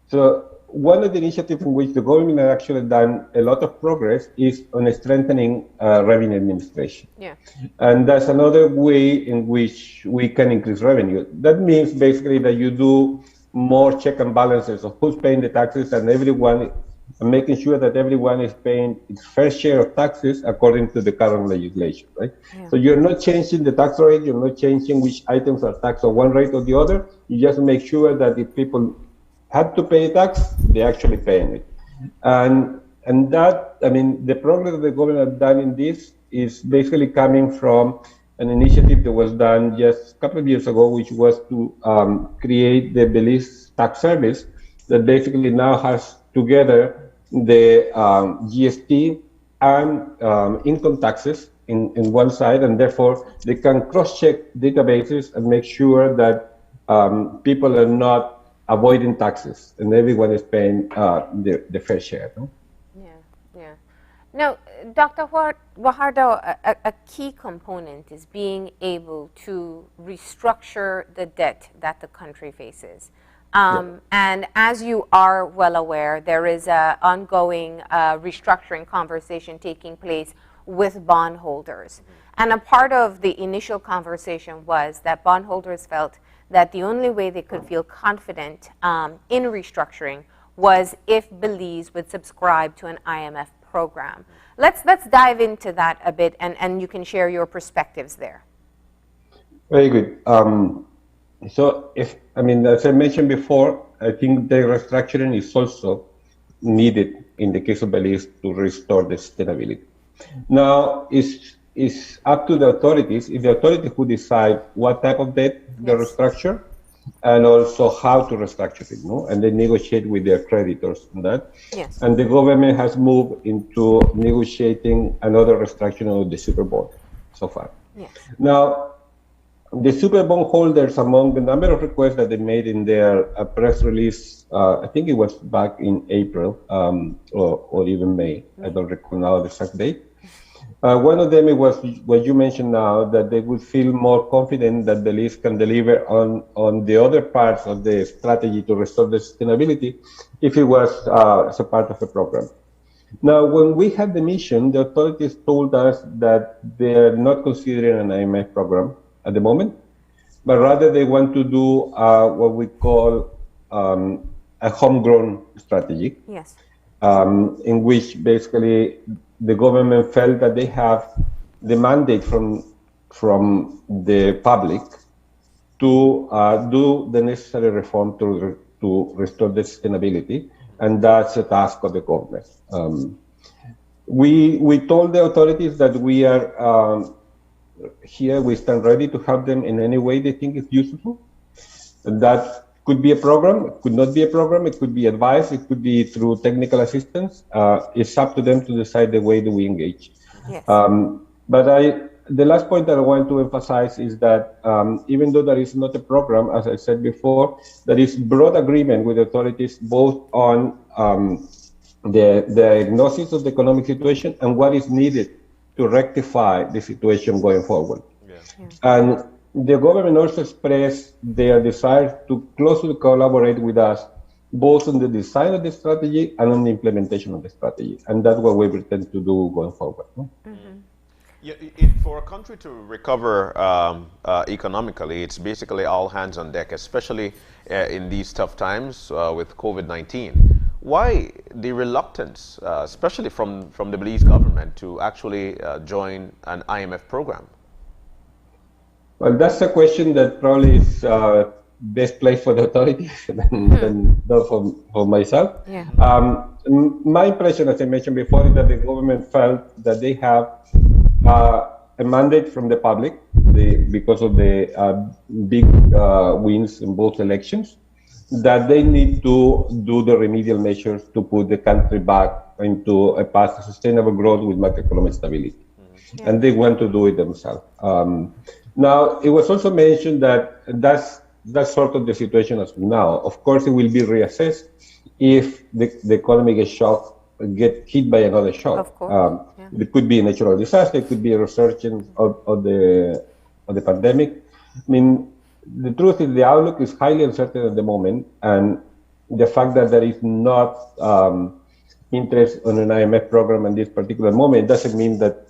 So one of the initiatives in which the government has actually done a lot of progress is on strengthening revenue administration. Yeah. And that's another way in which we can increase revenue. That means basically that you do more check and balances of who's paying the taxes and everyone, and making sure that everyone is paying its fair share of taxes according to the current legislation, right? Yeah. So you're not changing the tax rate, you're not changing which items are taxed on one rate or the other. You just make sure that if people had to pay tax, they're actually paying it. And that, the progress that the government has done in this is basically coming from an initiative that was done just a couple of years ago, which was to create the Belize Tax Service that basically now has together the GST and income taxes in one side, and therefore they can cross-check databases and make sure that people are not avoiding taxes and everyone is paying the fair share. No? Yeah. Now, Dr. Guajardo, a key component is being able to restructure the debt that the country faces. And as you are well aware, there is an ongoing restructuring conversation taking place with bondholders. And a part of the initial conversation was that bondholders felt that the only way they could feel confident in restructuring was if Belize would subscribe to an IMF program. Let's dive into that a bit, and you can share your perspectives there. Very good. So, as I mentioned before, I think the restructuring is also needed in the case of Belize to restore the sustainability. Now, it's up to the authorities, if the authorities who decide what type of debt they restructure, and also how to restructure it, no? And they negotiate with their creditors on that. Yes. And the government has moved into negotiating another restructuring of the super bond so far. Yes. Now, the super bondholders, among the number of requests that they made in their press release, I think it was back in April or even May. I don't recall now the exact date. One of them was what you mentioned now, that they would feel more confident that the list can deliver on the other parts of the strategy to restore the sustainability if it was as a part of a program. Now, when we had the mission, the authorities told us that they're not considering an IMF program at the moment, but rather they want to do what we call a homegrown strategy. Yes. In which basically the government felt that they have the mandate from the public to do the necessary reform to restore the sustainability, and that's a task of the government. We told the authorities that we are here, we stand ready to help them in any way they think is useful. And that could be a program, it could not be a program, it could be advice, it could be through technical assistance. It's up to them to decide the way that we engage. Yes. But the last point that I want to emphasize is that even though there is not a program, as I said before, there is broad agreement with authorities both on the diagnosis of the economic situation and what is needed to rectify the situation going forward. Yeah. And the government also expressed their desire to closely collaborate with us, both on the design of the strategy and on the implementation of the strategy. And that's what we intend to do going forward. Yeah, for a country to recover economically, it's basically all hands on deck, especially in these tough times with COVID-19. Why the reluctance, especially from the Belize government, to actually join an IMF program? Well, that's a question that probably is best placed for the authorities than for myself. Yeah. My impression, as I mentioned before, is that the government felt that they have a mandate from the public because of the big wins in both elections, that they need to do the remedial measures to put the country back into a path of sustainable growth with macroeconomic stability. Yeah. And they want to do it themselves. Now, it was also mentioned that that's sort of the situation as of now. Of course, it will be reassessed if the economy get hit by another shock. Of course. It could be a natural disaster, it could be a resurgence of the pandemic. I mean, the truth is the outlook is highly uncertain at the moment, and the fact that there is not interest on an IMF program at this particular moment doesn't mean that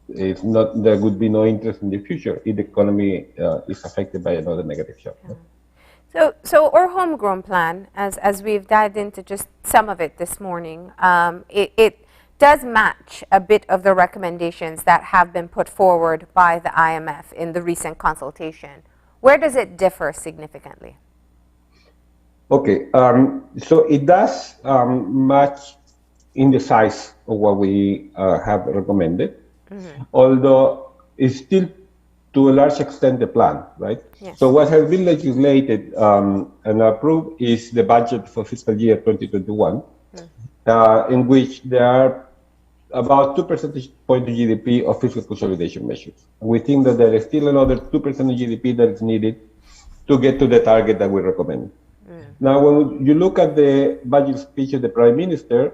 there would be no interest in the future if the economy is affected by another negative shock. So our homegrown plan, as we've dived into just some of it this morning, it does match a bit of the recommendations that have been put forward by the IMF in the recent consultation. Where does it differ significantly? Okay, so it does match in the size of what we have recommended, although it's still to a large extent the plan, right? Yes. So what has been legislated and approved is the budget for fiscal year 2021, in which there are about 2 percentage points of GDP of fiscal consolidation measures. We think that there is still another 2% of GDP that is needed to get to the target that we recommend. Now, when you look at the budget speech of the Prime Minister,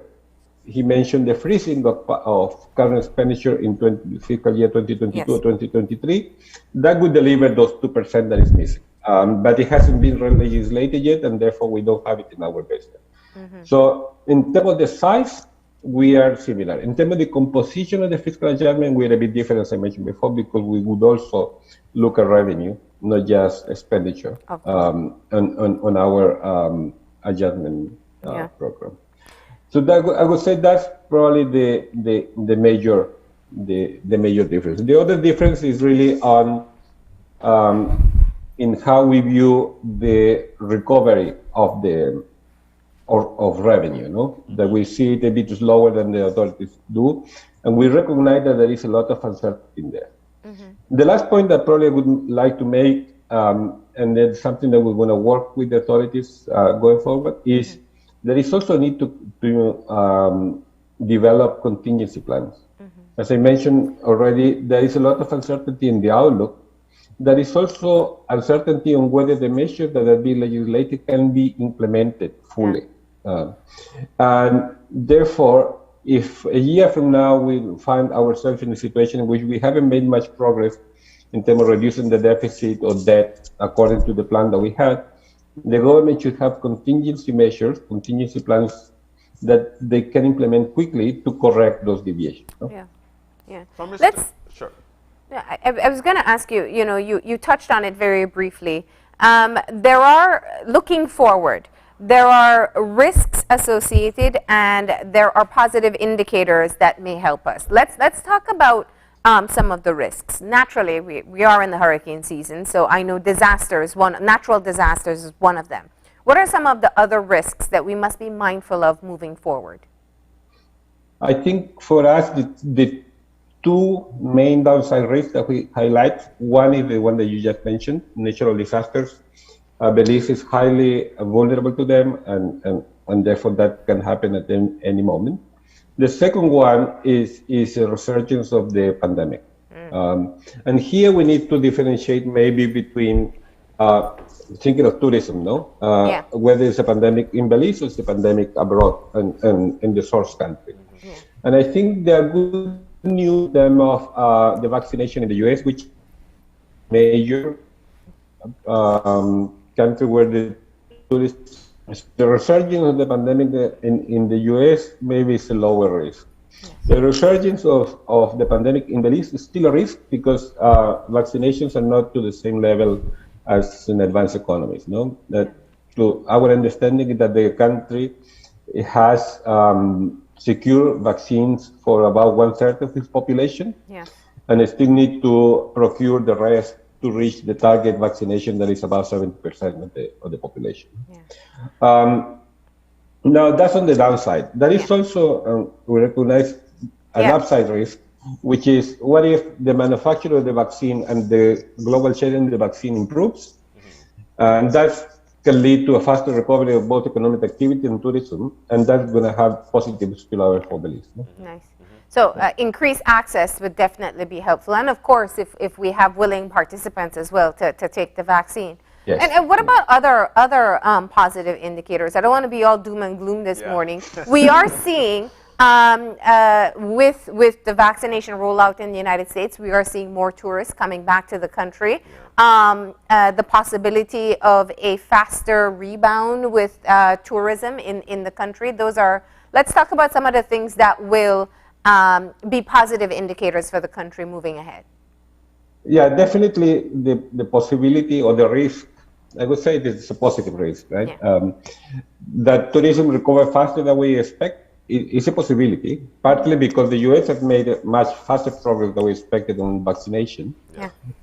he mentioned the freezing of current expenditure in fiscal year 2022 or 2023. That would deliver those 2% that is missing. But it hasn't been legislated yet, and therefore we don't have it in our budget. So in terms of the size, we are similar. In terms of the composition of the fiscal adjustment, we are a bit different, as I mentioned before, because we would also look at revenue, not just expenditure, on our adjustment program. So that, I would say that's probably the major difference. The other difference is really on in how we view the recovery of of revenue, no? That we see it a bit slower than the authorities do, and we recognize that there is a lot of uncertainty in there. The last point that probably I would like to make, and that's something that we're going to work with the authorities going forward, is there is also a need to develop contingency plans. As I mentioned already, there is a lot of uncertainty in the outlook, there is also uncertainty on whether the measures that have been legislated can be implemented fully. And therefore, if a year from now we find ourselves in a situation in which we haven't made much progress in terms of reducing the deficit or debt according to the plan that we had, the government should have contingency measures, contingency plans that they can implement quickly to correct those deviations. No? Yeah. Sure. Yeah, I was going to ask you, you touched on it very briefly. There are, looking forward, there are risks associated and there are positive indicators that may help us. Let's talk about some of the risks. Naturally, we are in the hurricane season, so I know natural disasters is one of them. What are some of the other risks that we must be mindful of moving forward? I think for us, the two main downside risks that we highlight, one is the one that you just mentioned, natural disasters. Belize is highly vulnerable to them, and therefore that can happen at any moment. The second one is a resurgence of the pandemic. And here we need to differentiate maybe between thinking of tourism, whether it's a pandemic in Belize or it's a pandemic abroad and in the source country. And I think there are good news in terms of the vaccination in the US, which is a major country where the resurgence of the pandemic in the US maybe is a lower risk. The resurgence of the pandemic in Belize is still a risk because vaccinations are not to the same level as in advanced economies. That, to our understanding, is that the country has secure vaccines for about 1/3 of its population, and they still need to procure the rest to reach the target vaccination that is about 70% of the population. Now, that's on the downside. There is also, we recognize, an upside risk, which is what if the manufacture of the vaccine and the global sharing of the vaccine improves? And that can lead to a faster recovery of both economic activity and tourism, and that's going to have positive spillover for Belize. Nice. So increased access would definitely be helpful. And of course, if we have willing participants as well to take the vaccine. Yes. And what about other positive indicators? I don't want to be all doom and gloom this morning. We are seeing, with the vaccination rollout in the United States, we are seeing more tourists coming back to the country. The possibility of a faster rebound with tourism in the country. Let's talk about some of the things that will be positive indicators for the country moving ahead. Yeah, definitely the possibility or the risk, I would say this is a positive risk, right? That tourism recover faster than we expect is a possibility, partly because the US has made a much faster progress than we expected on vaccination.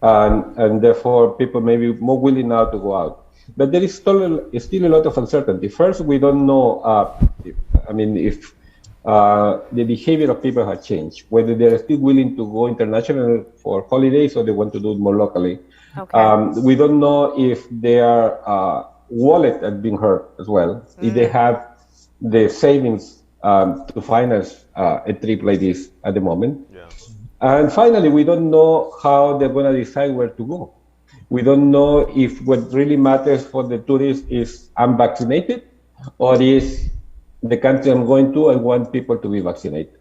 And therefore people may be more willing now to go out. But there is still a lot of uncertainty. First, we don't know, if the behavior of people has changed, whether they're still willing to go international for holidays or they want to do it more locally. We don't know if their wallet has been hurt as well, if they have the savings to finance a trip like this at the moment. And finally, we don't know how they're going to decide where to go. We don't know if what really matters for the tourist is I'm vaccinated or is the country I'm going to, I want people to be vaccinated.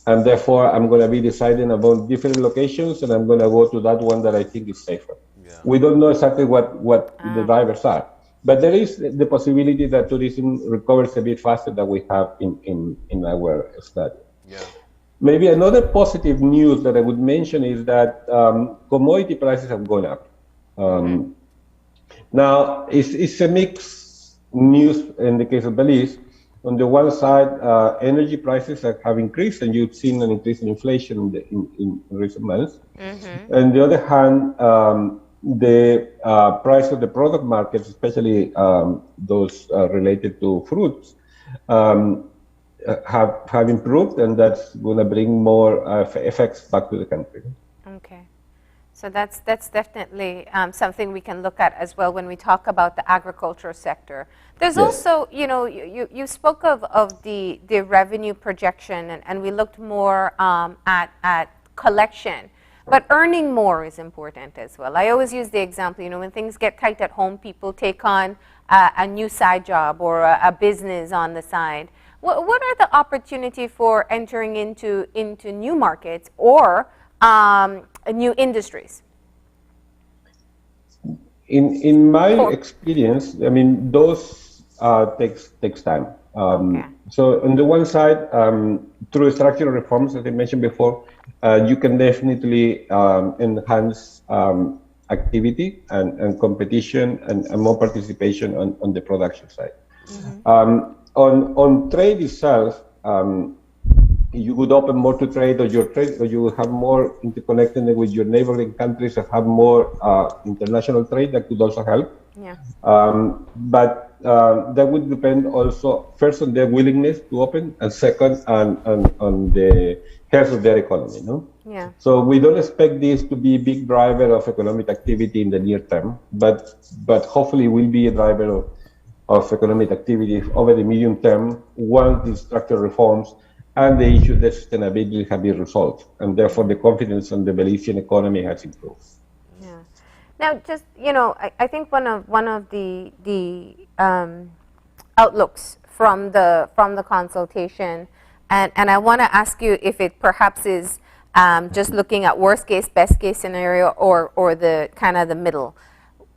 And therefore, I'm going to be deciding about different locations and I'm going to go to that one that I think is safer. We don't know exactly what the drivers are. But there is the possibility that tourism recovers a bit faster than we have in our study. Maybe another positive news that I would mention is that commodity prices have gone up. Now, it's a mixed news in the case of Belize. On the one side, energy prices have increased, and you've seen an increase in inflation in recent months. On the other hand, the price of the product markets, especially those related to fruits, have improved, and that's going to bring more effects back to the country. Okay. So that's definitely something we can look at as well when we talk about the agriculture sector. There's also, you spoke of the revenue projection, and we looked more at collection. But earning more is important as well. I always use the example, when things get tight at home, people take on a new side job or a business on the side. What are the opportunity for entering into new markets or new industries? In my experience, I mean, those takes time. So on the one side, through structural reforms, as I mentioned before, you can definitely enhance activity and competition and more participation on the production side. On trade itself, you would open more to trade, or you would have more interconnected with your neighboring countries and have more international trade that could also help. Yeah. But that would depend also first on their willingness to open, and second on the health of their economy. No. Yeah. So we don't expect this to be a big driver of economic activity in the near term, but hopefully will be a driver of economic activity over the medium term once the structural reforms and the issue of sustainability have been resolved, and therefore the confidence in the Belizean economy has improved. Yeah. Now, just I think one of the outlooks from the consultation, and I want to ask you if it perhaps is just looking at worst case, best case scenario, or the kind of the middle.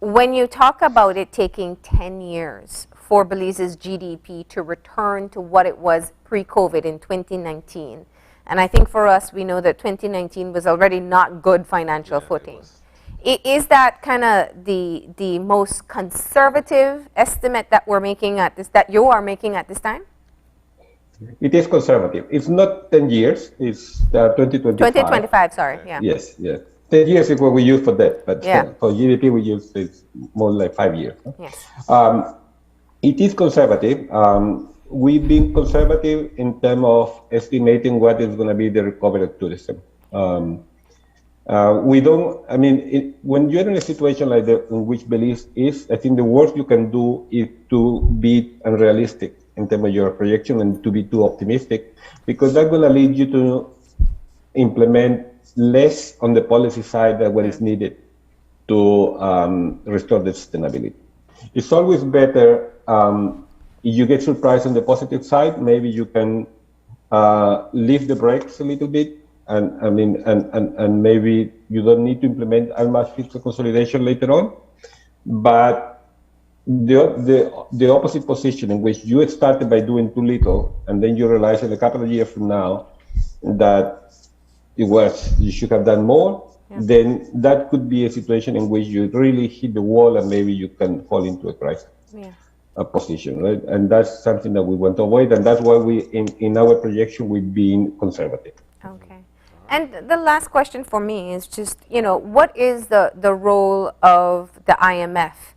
When you talk about it taking 10 years for Belize's GDP to return to what it was pre-COVID in 2019, and I think for us, we know that 2019 was already not good financial footing. Is that kind of the most conservative estimate that we're making that you are making at this time? It is conservative. It's not 10 years. It's 2025. 2025, sorry. Yeah. Yes, yes. 10 years is what we use for debt, but yeah. For GDP we use it's more like 5 years. Huh? Yes. It is conservative. We've been conservative in terms of estimating what is going to be the recovery of tourism. We don't, I mean, when you're in a situation like that in which Belize is, I think the worst you can do is to be unrealistic in terms of your projection and to be too optimistic, because that's going to lead you to implement less on the policy side than what is needed to restore the sustainability. It's always better if you get surprised on the positive side, maybe you can lift the brakes a little bit, and maybe you don't need to implement as much fiscal consolidation later on. But the opposite position in which you started by doing too little, and then you realize in a couple of years from now that you should have done more, then that could be a situation in which you really hit the wall and maybe you can fall into a crisis position, right? And that's something that we want to avoid, and that's why we, in our projection, we've been conservative. Okay. And the last question for me is just, what is the role of the IMF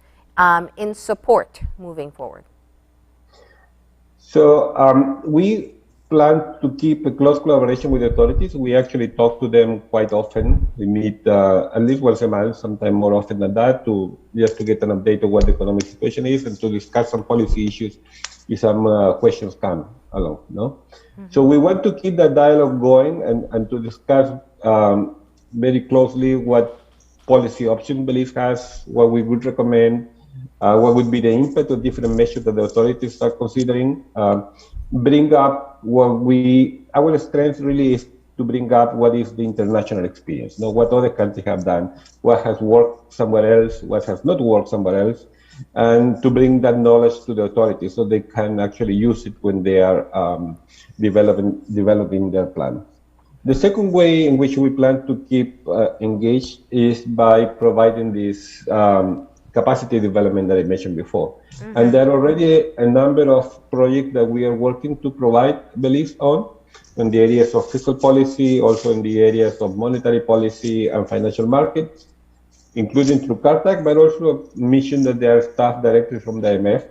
in support moving forward? So we plan to keep a close collaboration with the authorities. We actually talk to them quite often. We meet at least once a month, sometimes more often than that, just to get an update of what the economic situation is and to discuss some policy issues if some questions come along. No? So we want to keep that dialogue going and to discuss very closely what policy option Belize has, what we would recommend, what would be the impact of different measures that the authorities are considering. Bring up our strength really is to bring up what is the international experience, what other countries have done, what has worked somewhere else, what has not worked somewhere else, and to bring that knowledge to the authorities so they can actually use it when they are developing their plan. The second way in which we plan to keep engaged is by providing this capacity development that I mentioned before. And there are already a number of projects that we are working to provide Belize on in the areas of fiscal policy, also in the areas of monetary policy and financial markets, including through CARTAC, but also a mission that there are staff directly from the IMF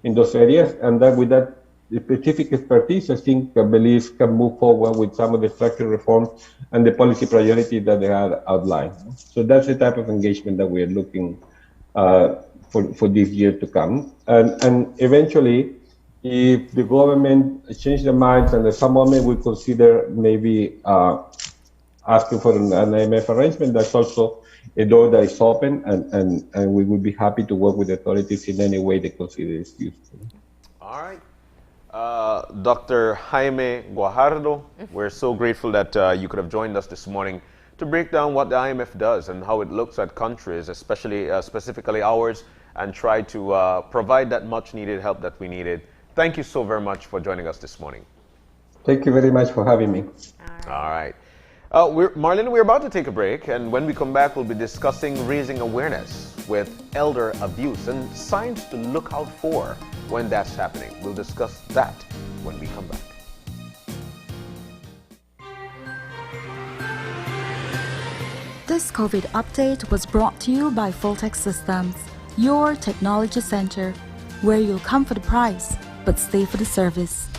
in those areas. And that with that specific expertise, I think Belize can move forward with some of the structural reforms and the policy priority that they have outlined. So that's the type of engagement that we are looking for this year to come. And eventually, if the government change their minds and at some moment we consider maybe asking for an IMF arrangement, that's also a door that is open, and we would be happy to work with authorities in any way they consider is useful. All right. Dr. Jaime Guajardo, we're so grateful that you could have joined us this morning to break down what the IMF does and how it looks at countries, especially specifically ours, and try to provide that much needed help that we needed. Thank you so very much for joining us this morning. Thank you very much for having me. All right. Marlene, we're about to take a break, and when we come back, we'll be discussing raising awareness with elder abuse and signs to look out for when that's happening. We'll discuss that when we come back. This COVID update was brought to you by Fulltech Systems, your technology center, where you'll come for the price, but stay for the service.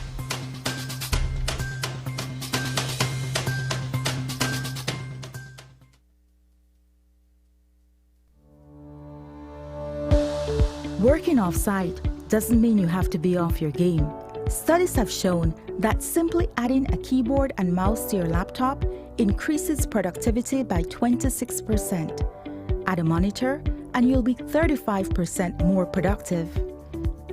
Working off-site doesn't mean you have to be off your game. Studies have shown that simply adding a keyboard and mouse to your laptop increases productivity by 26%. Add a monitor and you'll be 35% more productive.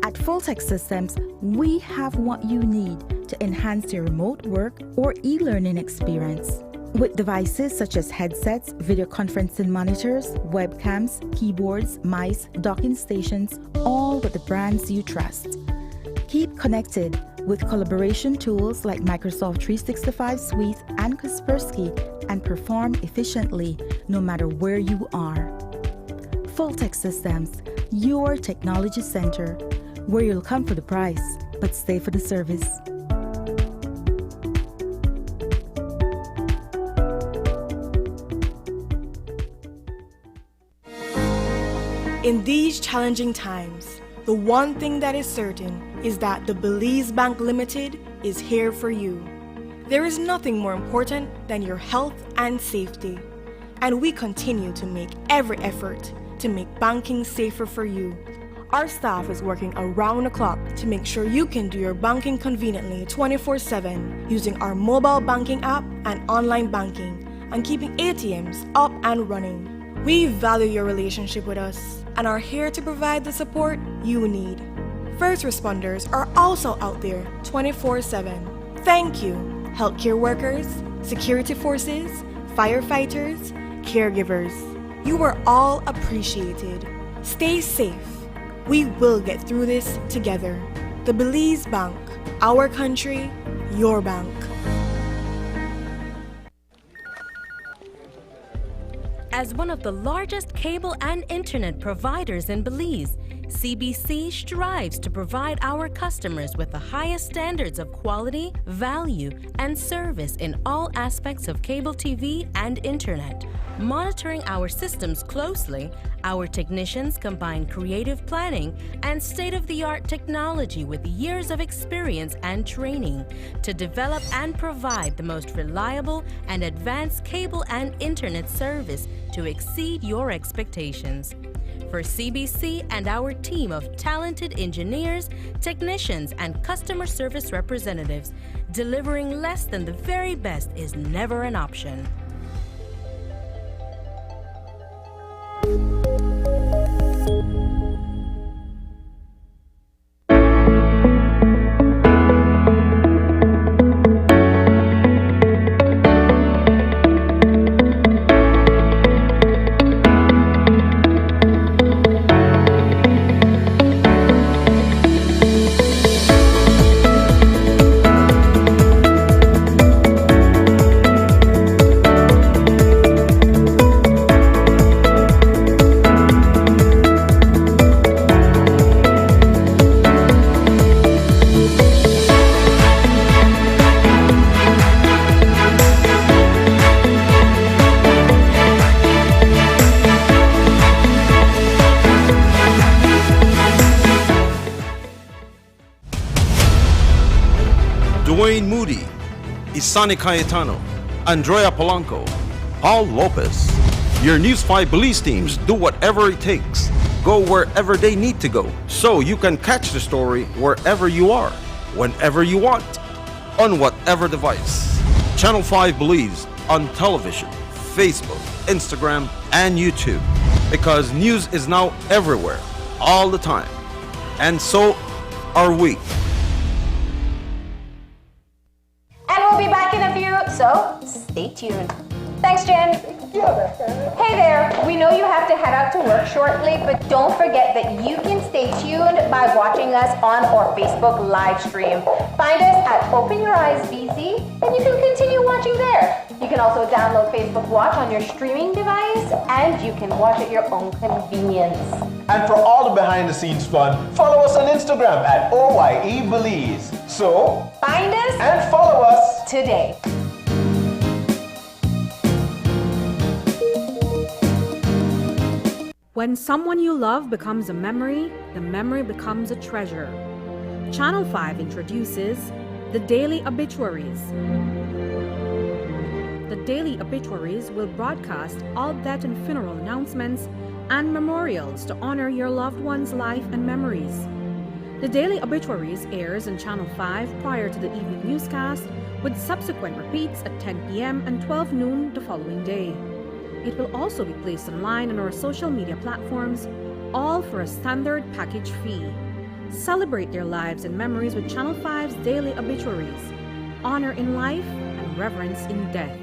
At Fulltech Systems, we have what you need to enhance your remote work or e-learning experience. With devices such as headsets, video conferencing monitors, webcams, keyboards, mice, docking stations, all with the brands you trust. Keep connected with collaboration tools like Microsoft 365 Suite and Kaspersky and perform efficiently no matter where you are. Fulltech Systems, your technology center, where you'll come for the price, but stay for the service. In these challenging times, the one thing that is certain is that the Belize Bank Limited is here for you. There is nothing more important than your health and safety, and we continue to make every effort to make banking safer for you. Our staff is working around the clock to make sure you can do your banking conveniently 24/7 using our mobile banking app and online banking and keeping ATMs up and running. We value your relationship with us and are here to provide the support you need. First responders are also out there 24/7. Thank you, healthcare workers, security forces, firefighters, caregivers. You are all appreciated. Stay safe. We will get through this together. The Belize Bank, our country, your bank. As one of the largest cable and internet providers in Belize, CBC strives to provide our customers with the highest standards of quality, value, and service in all aspects of cable TV and internet. Monitoring our systems closely, our technicians combine creative planning and state-of-the-art technology with years of experience and training to develop and provide the most reliable and advanced cable and internet service to exceed your expectations. For CBC and our team of talented engineers, technicians, and customer service representatives, delivering less than the very best is never an option. Isani Cayetano, Andrea Polanco, Paul Lopez. Your News 5 Belize teams do whatever it takes, go wherever they need to go, so you can catch the story wherever you are, whenever you want, on whatever device. Channel 5 Belize, on television, Facebook, Instagram, and YouTube. Because news is now everywhere, all the time. And so are we. And we'll be back in a few, so stay tuned. Thanks, Jen. Hey there, we know you have to head out to work shortly, but don't forget that you can stay tuned by watching us on our Facebook live stream. Find us at Open Your Eyes BC, and you can continue watching there. You can also download Facebook Watch on your streaming device, and you can watch at your own convenience. And for all the behind the scenes fun, follow us on Instagram at OYE Belize. So, find us and follow us today. When someone you love becomes a memory, the memory becomes a treasure. Channel 5 introduces the Daily Obituaries. The Daily Obituaries will broadcast all death and funeral announcements and memorials to honor your loved one's life and memories. The Daily Obituaries airs on Channel 5 prior to the evening newscast, with subsequent repeats at 10 p.m. and 12 noon the following day. It will also be placed online on our social media platforms, all for a standard package fee. Celebrate their lives and memories with Channel 5's Daily Obituaries. Honor in life and reverence in death.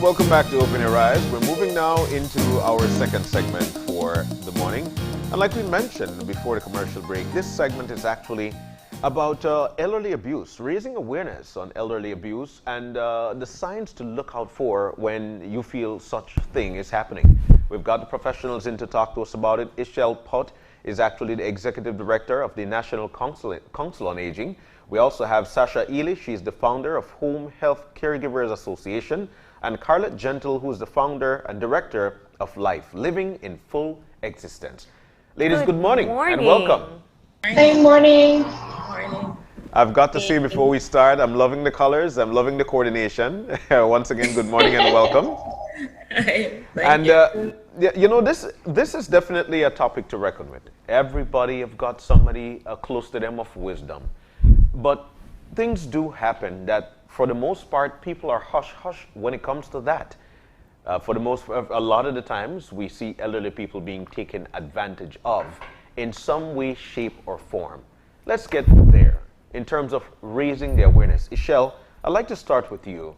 Welcome back to Open Your Eyes. We're moving now into our second segment for the morning. And like we mentioned before the commercial break, this segment is actually about elderly abuse, raising awareness on elderly abuse and the signs to look out for when you feel such thing is happening. We've got the professionals in to talk to us about it. Ishel Pott is actually the Executive Director of the National Council on Aging. We also have Sasha Ely. She's the founder of Home Health Caregivers Association. And Carlette Gentle, who is the founder and director of Life, Living in Full Existence. Ladies, good morning and welcome. Good morning. I've got to say before we start, I'm loving the colors, I'm loving the coordination. Once again, good morning and welcome. Thank you. You know, this is definitely a topic to reckon with. Everybody have got somebody close to them of wisdom. But things do happen that for the most part, people are hush-hush when it comes to that. A lot of the times, we see elderly people being taken advantage of in some way, shape, or form. Let's get there in terms of raising the awareness. Ishel, I'd like to start with you.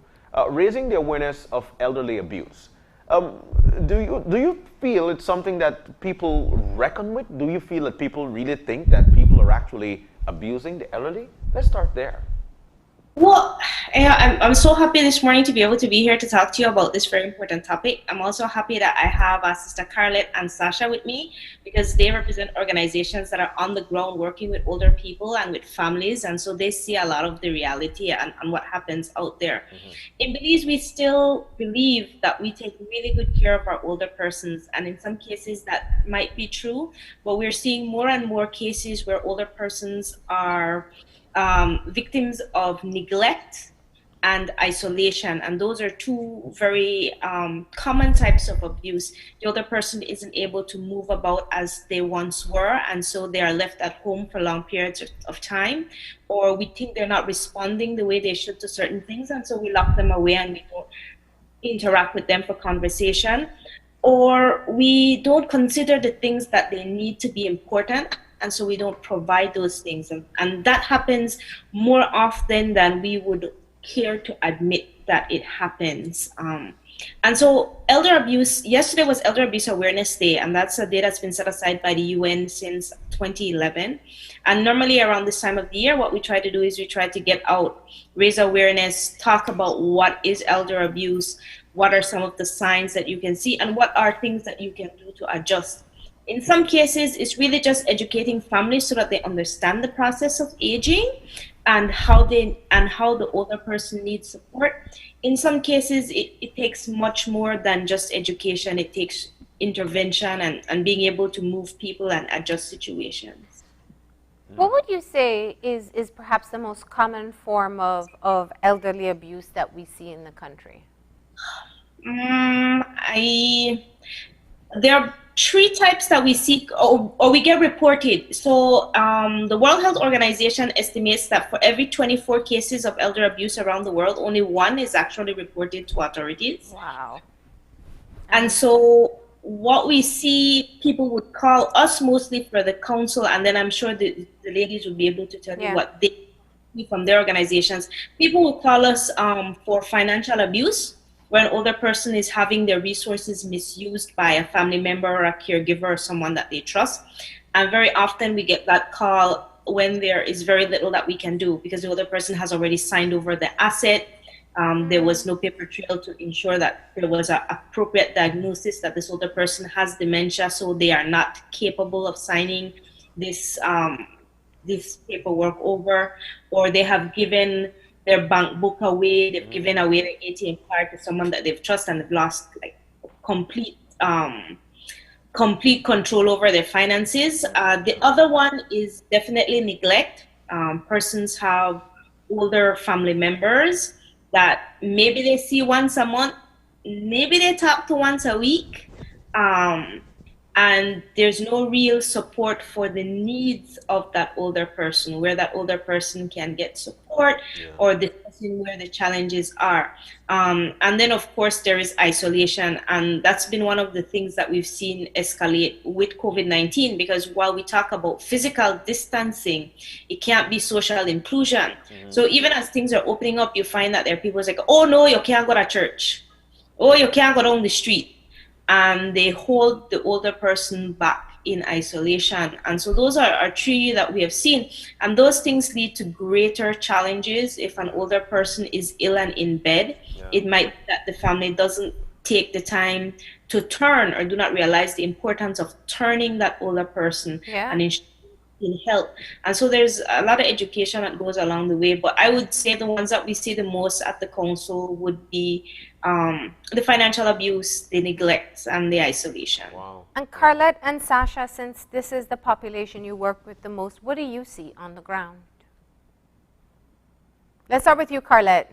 Raising the awareness of elderly abuse. Do you feel it's something that people reckon with? Do you feel that people really think that people are actually abusing the elderly? Let's start there. Well, I'm so happy this morning to be able to be here to talk to you about this very important topic. I'm also happy that I have Sister Carlette and Sasha with me because they represent organizations that are on the ground working with older people and with families, and so they see a lot of the reality and what happens out there. Mm-hmm. In Belize, we still believe that we take really good care of our older persons, and in some cases that might be true, but we're seeing more and more cases where older persons are victims of neglect, and isolation. And those are two very common types of abuse. The other person isn't able to move about as they once were, and so they are left at home for long periods of time, or we think they're not responding the way they should to certain things, and so we lock them away and we don't interact with them for conversation, or we don't consider the things that they need to be important, and so we don't provide those things. And that happens more often than we would care to admit that it happens. And so elder abuse, yesterday was Elder Abuse Awareness Day, and that's a day that's been set aside by the UN since 2011. And normally around this time of the year, what we try to do is we try to get out, raise awareness, talk about what is elder abuse, what are some of the signs that you can see, and what are things that you can do to adjust. In some cases, it's really just educating families so that they understand the process of aging and how the older person needs support. In some cases, it takes much more than just education. It takes intervention and being able to move people and adjust situations. What would you say is perhaps the most common form of elderly abuse that we see in the country? There are three types that we see or we get reported. So the World Health Organization estimates that for every 24 cases of elder abuse around the world, only one is actually reported to authorities. Wow. And so what we see, people would call us mostly for the council, and then I'm sure the ladies will be able to tell you what they see from their organizations. People will call us for financial abuse, where an older person is having their resources misused by a family member or a caregiver or someone that they trust. And very often we get that call when there is very little that we can do because the older person has already signed over the asset. There was no paper trail to ensure that there was an appropriate diagnosis that this older person has dementia, so they are not capable of signing this paperwork over, or they have given their bank book away, they've given away their ATM card to someone that they've trusted, and they've lost like complete control over their finances. The other one is definitely neglect. Persons have older family members that maybe they see once a month, maybe they talk to once a week, and there's no real support for the needs of that older person, where that older person can get support or discussing where the challenges are. And then, of course, there is isolation. And that's been one of the things that we've seen escalate with COVID-19, because while we talk about physical distancing, it can't be social inclusion. So even as things are opening up, you find that there are people who's like, oh, no, you can't go to church. Oh, you can't go down the street. And they hold the older person back in isolation. And so those are three that we have seen. And those things lead to greater challenges. If an older person is ill and in bed, it might be that the family doesn't take the time to turn or do not realize the importance of turning that older person and in help. And so there's a lot of education that goes along the way. But I would say the ones that we see the most at the council would be the financial abuse, the neglect, and the isolation. Wow. And Carlette and Sasha, since this is the population you work with the most, what do you see on the ground? Let's start with you, Carlette.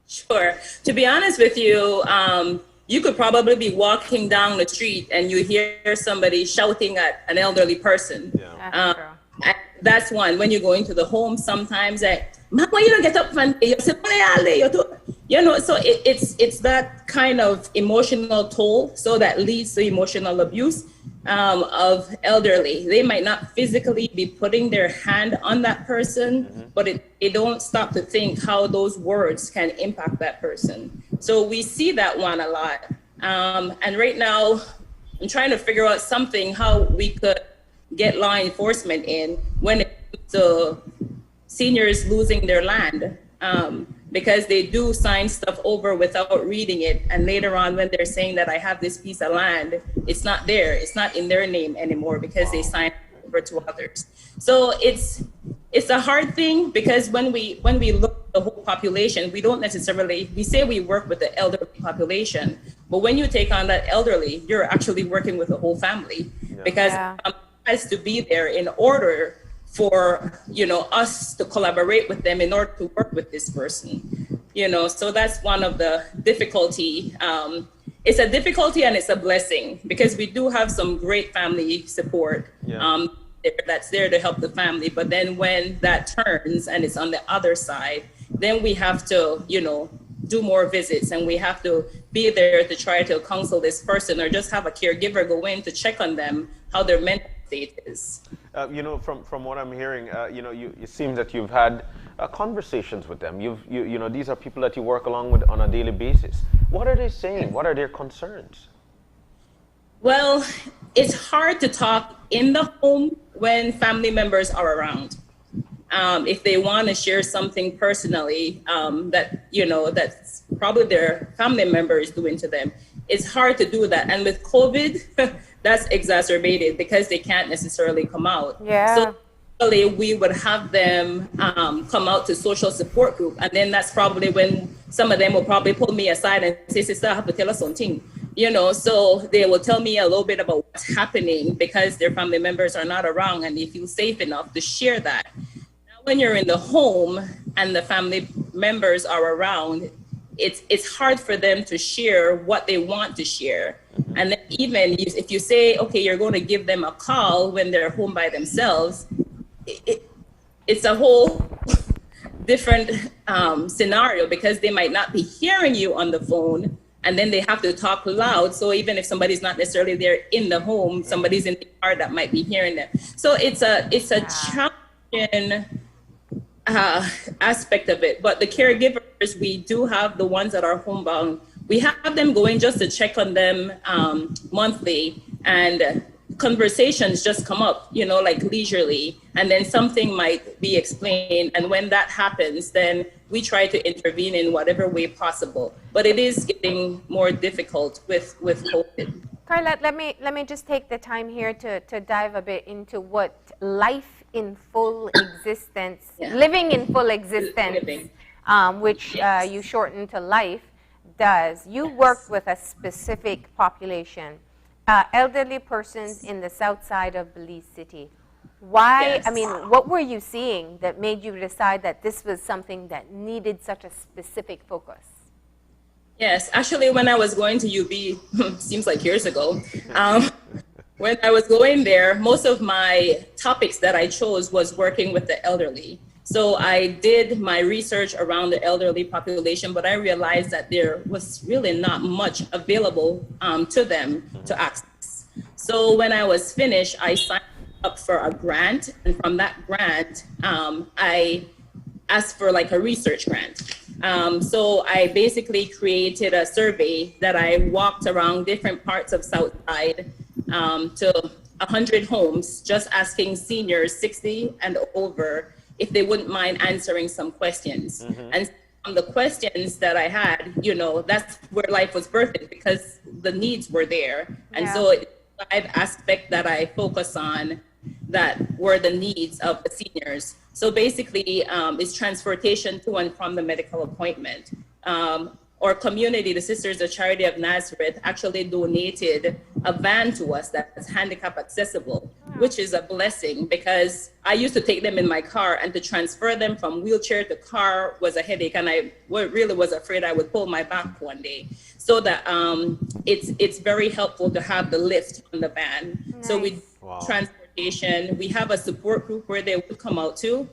Sure. To be honest with you, you could probably be walking down the street and you hear somebody shouting at an elderly person. That's true. And that's one. When you go into the home, sometimes Mama, you don't get up from you say, you know, so it's that kind of emotional toll. So that leads to emotional abuse of elderly. They might not physically be putting their hand on that person, but it don't stop to think how those words can impact that person. So we see that one a lot. And right now, I'm trying to figure out something how we could get law enforcement in when it comes to seniors losing their land, because they do sign stuff over without reading it. And later on, when they're saying that I have this piece of land, it's not there. It's not in their name anymore because they signed over to others. So it's a hard thing, because when we look at the whole population, we don't necessarily, we say we work with the elderly population, but when you take on that elderly, you're actually working with the whole family, because it has to be there in order for, you know, us to collaborate with them in order to work with this person. So that's one of the difficulty. It's a difficulty and it's a blessing because we do have some great family support that's there to help the family. But then when that turns and it's on the other side, then we have to, do more visits, and we have to be there to try to counsel this person or just have a caregiver go in to check on them, how their mental state is. From what I'm hearing, it seems that you've had conversations with them. These are people that you work along with on a daily basis. What are they saying? What are their concerns? Well, it's hard to talk in the home when family members are around. If they want to share something personally that's probably their family member is doing to them, it's hard to do that. And with COVID, that's exacerbated because they can't necessarily come out. Yeah. So we would have them come out to social support group. And then that's probably when some of them will probably pull me aside and say, sister, I have to tell us something. So they will tell me a little bit about what's happening because their family members are not around and they feel safe enough to share that. When you're in the home and the family members are around, it's hard for them to share what they want to share. And then even if you say, okay, you're going to give them a call when they're home by themselves, it's a whole different scenario because they might not be hearing you on the phone and then they have to talk loud. So even if somebody's not necessarily there in the home, somebody's in the car that might be hearing them. So it's a challenging aspect of it. But the caregivers, we do have the ones that are homebound. We have them going just to check on them monthly, and conversations just come up, like leisurely, and then something might be explained. And when that happens, then we try to intervene in whatever way possible. But it is getting more difficult with COVID. Carlette, let me just take the time here to dive a bit into what life in full existence, living in full existence, which you shorten to life, does. You work with a specific population, elderly persons in the south side of Belize City. Why, Yes. what were you seeing that made you decide that this was something that needed such a specific focus? Yes, actually, when I was going to UB, seems like years ago, when I was going there, most of my topics that I chose was working with the elderly. So I did my research around the elderly population, but I realized that there was really not much available to them to access. So when I was finished, I signed up for a grant, and from that grant, I asked for like a research grant. So I basically created a survey that I walked around different parts of Southside to 100 homes, just asking seniors 60 and over if they wouldn't mind answering some questions. And from the questions that I had, that's where life was birthed because the needs were there. And so it's a live aspect that I focus on that were the needs of the seniors. So basically, it's transportation to and from the medical appointment. Our community, the Sisters of Charity of Nazareth, actually donated a van to us that's handicap accessible, which is a blessing because I used to take them in my car, and to transfer them from wheelchair to car was a headache, and I really was afraid I would pull my back one day. So that it's very helpful to have the lift on the van. Nice. So we transportation. We have a support group where they would come out to,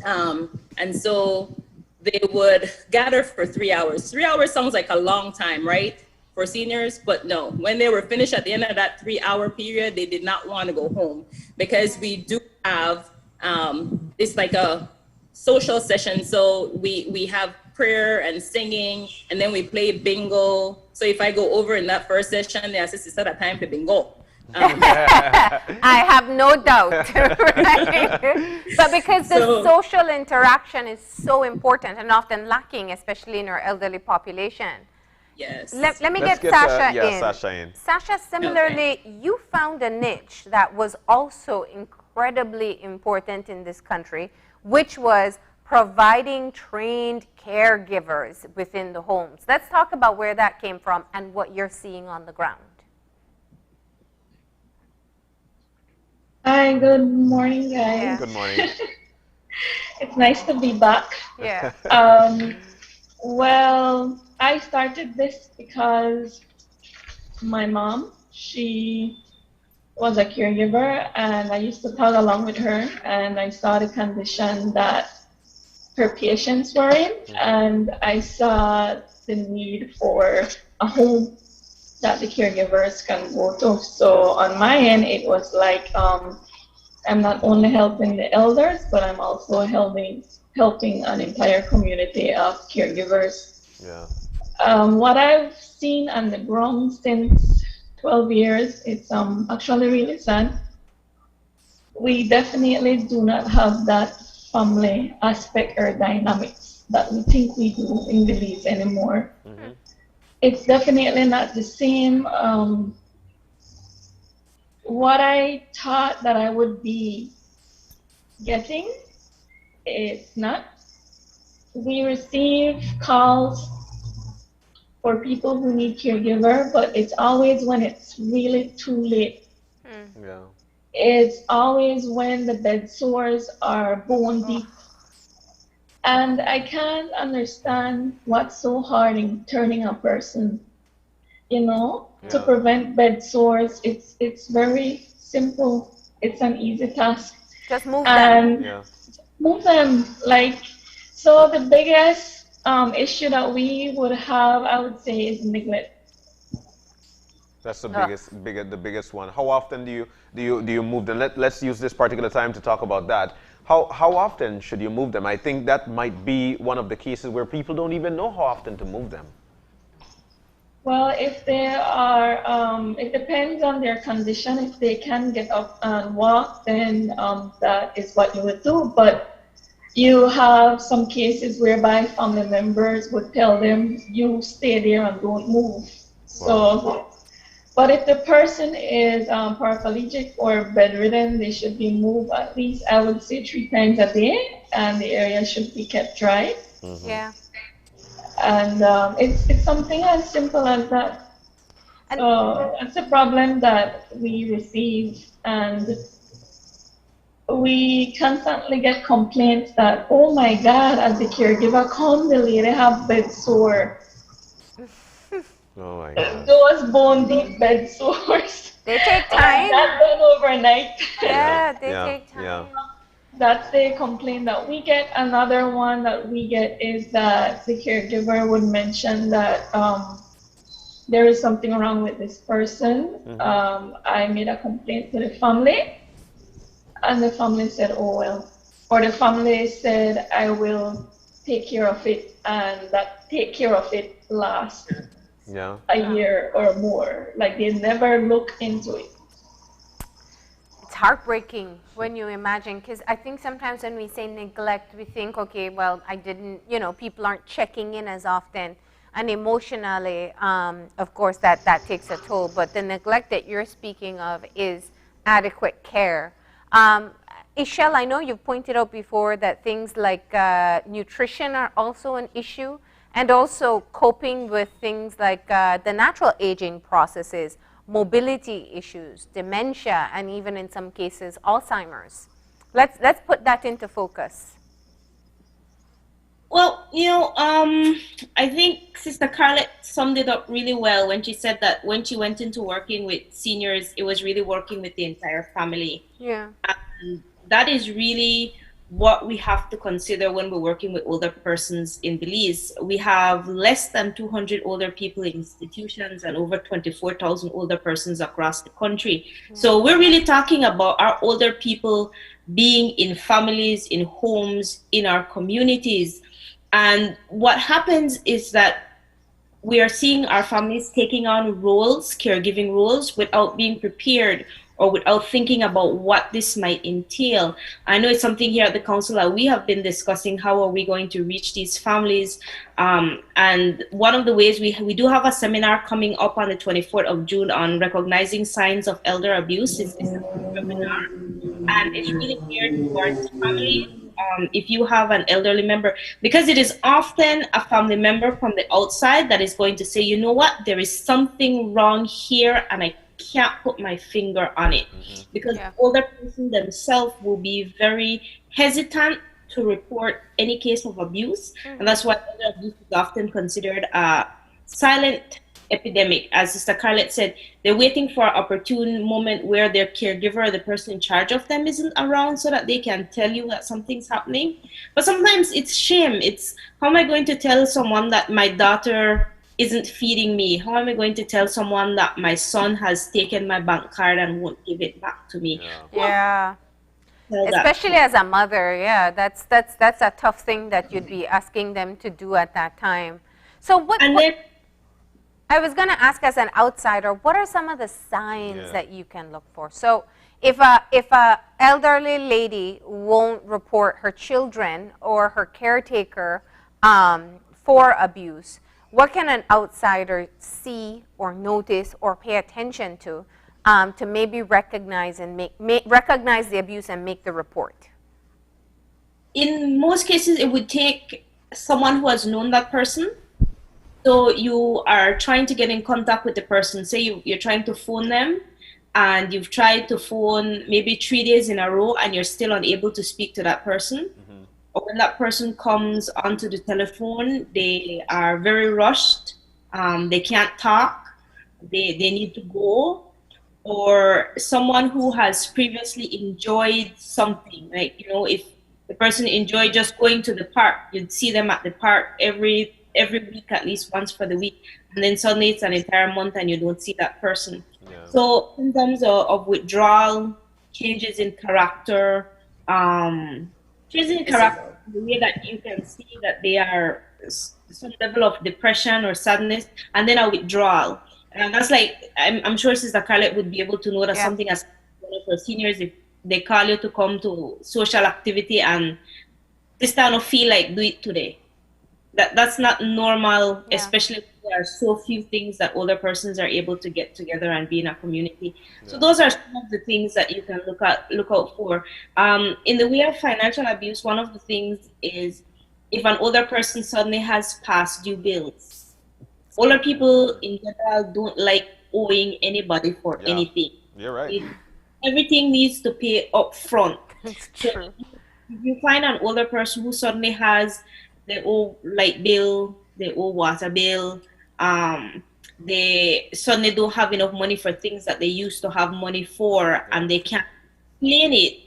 and so they would gather for 3 hours. 3 hours sounds like a long time, right, for seniors? But no, when they were finished at the end of that 3 hour period, they did not want to go home because we do have, it's like a social session. So we have prayer and singing, and then we play bingo. So if I go over in that first session, they assist is at time for bingo. I have no doubt. Right? But because the social interaction is so important and often lacking, especially in our elderly population. Yes. Let me get Sasha in. Sasha in. Sasha, similarly, you found a niche that was also incredibly important in this country, which was providing trained caregivers within the homes. Let's talk about where that came from and what you're seeing on the ground. Hi, good morning, guys. Good morning. It's nice to be back. Yeah. Well, I started this because my mom, she was a caregiver, and I used to tag along with her, and I saw the condition that her patients were in, and I saw the need for a home that the caregivers can go to. So on my end, it was like I'm not only helping the elders, but I'm also helping an entire community of caregivers. Yeah. What I've seen on the ground since 12 years, it's actually really sad. We definitely do not have that family aspect or dynamics that we think we do in Belize anymore. It's definitely not the same. What I thought that I would be getting, it's not. We receive calls for people who need caregiver, but it's always when it's really too late. Yeah. It's always when the bed sores are bone deep. And I can't understand what's so hard in turning a person, to prevent bed sores. It's very simple. It's an easy task. Just move and them. Move them. So the biggest issue that we would have, I would say, is neglect. That's the biggest one. How often do you move them? Let's use this particular time to talk about that. How often should you move them? I think that might be one of the cases where people don't even know how often to move them. Well, if they are, it depends on their condition. If they can get up and walk, then that is what you would do. But you have some cases whereby family members would tell them, you stay there and don't move. So, but if the person is paraplegic or bedridden, they should be moved at least, I would say, 3 times a day, and the area should be kept dry. Yeah. And it's something as simple as that. So that's a problem that we receive, and we constantly get complaints that, oh my God, as the caregiver, come the lady have bed sore. Oh my God. Those bone deep bed sores. They take time. Not done overnight. Yeah, they take time. Yeah. That's the complaint that we get. Another one that we get is that the caregiver would mention that there is something wrong with this person. I made a complaint to the family, and the family said, oh well. Or the family said, I will take care of it, and that take care of it lasts a year or more. Like they never look into it. It's heartbreaking when you imagine, because I think sometimes when we say neglect, we think, okay, well, I didn't, people aren't checking in as often. And emotionally, of course, that takes a toll. But the neglect that you're speaking of is adequate care. Ishel, I know you've pointed out before that things like nutrition are also an issue, and also coping with things like the natural aging processes, mobility issues, dementia, and even in some cases, Alzheimer's. Let's put that into focus. Well, I think Sister Carlette summed it up really well when she said that when she went into working with seniors, it was really working with the entire family. Yeah. And that is really what we have to consider when we're working with older persons in Belize. We have less than 200 older people in institutions and over 24,000 older persons across the country. So we're really talking about our older people being in families, in homes, in our communities. And what happens is that we are seeing our families taking on roles, caregiving roles, without being prepared or without thinking about what this might entail. I know it's something here at the council that we have been discussing. How are we going to reach these families? And one of the ways we do have a seminar coming up on the 24th of June on recognizing signs of elder abuse. It's a webinar, and it's really geared towards families. If you have an elderly member, because it is often a family member from the outside that is going to say, you know what, there is something wrong here and I can't put my finger on it. Because the older person themselves will be very hesitant to report any case of abuse, and that's why elder abuse is often considered a silent epidemic. As Sister Carlette said, they're waiting for an opportune moment where their caregiver or the person in charge of them isn't around so that they can tell you that something's happening. But sometimes it's shame. It's, how am I going to tell someone that my daughter isn't feeding me? How am I going to tell someone that my son has taken my bank card and won't give it back to me? Yeah. Especially as a mother, yeah, that's a tough thing that you'd be asking them to do at that time. So what I was going to ask, as an outsider, what are some of the signs that you can look for? So if a elderly lady won't report her children or her caretaker for abuse, what can an outsider see or notice or pay attention to maybe recognize and recognize the abuse and make the report? In most cases, it would take someone who has known that person. So you are trying to get in contact with the person. Say you're trying to phone them, and you've tried to phone maybe 3 days in a row, and you're still unable to speak to that person. Or when that person comes onto the telephone, they are very rushed. They can't talk. They need to go. Or someone who has previously enjoyed something, like, you know, if the person enjoyed just going to the park, you'd see them at the park every week, at least once for the week, and then suddenly it's an entire month and you don't see that person. So in terms of withdrawal, changes in character, the way that you can see that they are some level of depression or sadness, and then a withdrawal. And that's like, I'm sure Sister Carlette would be able to know that something as one of her seniors, if they call you to come to social activity and this time of feel like do it today. That's not normal, especially when there are so few things that older persons are able to get together and be in a community. So those are some of the things that you can look out for. In the way of financial abuse, one of the things is if an older person suddenly has past due bills. Older people in general don't like owing anybody for anything. You're right. Everything needs to pay up front. That's true. If you find an older person who suddenly has, they owe light bill, they owe water bill, they suddenly don't have enough money for things that they used to have money for, and they can't explain it,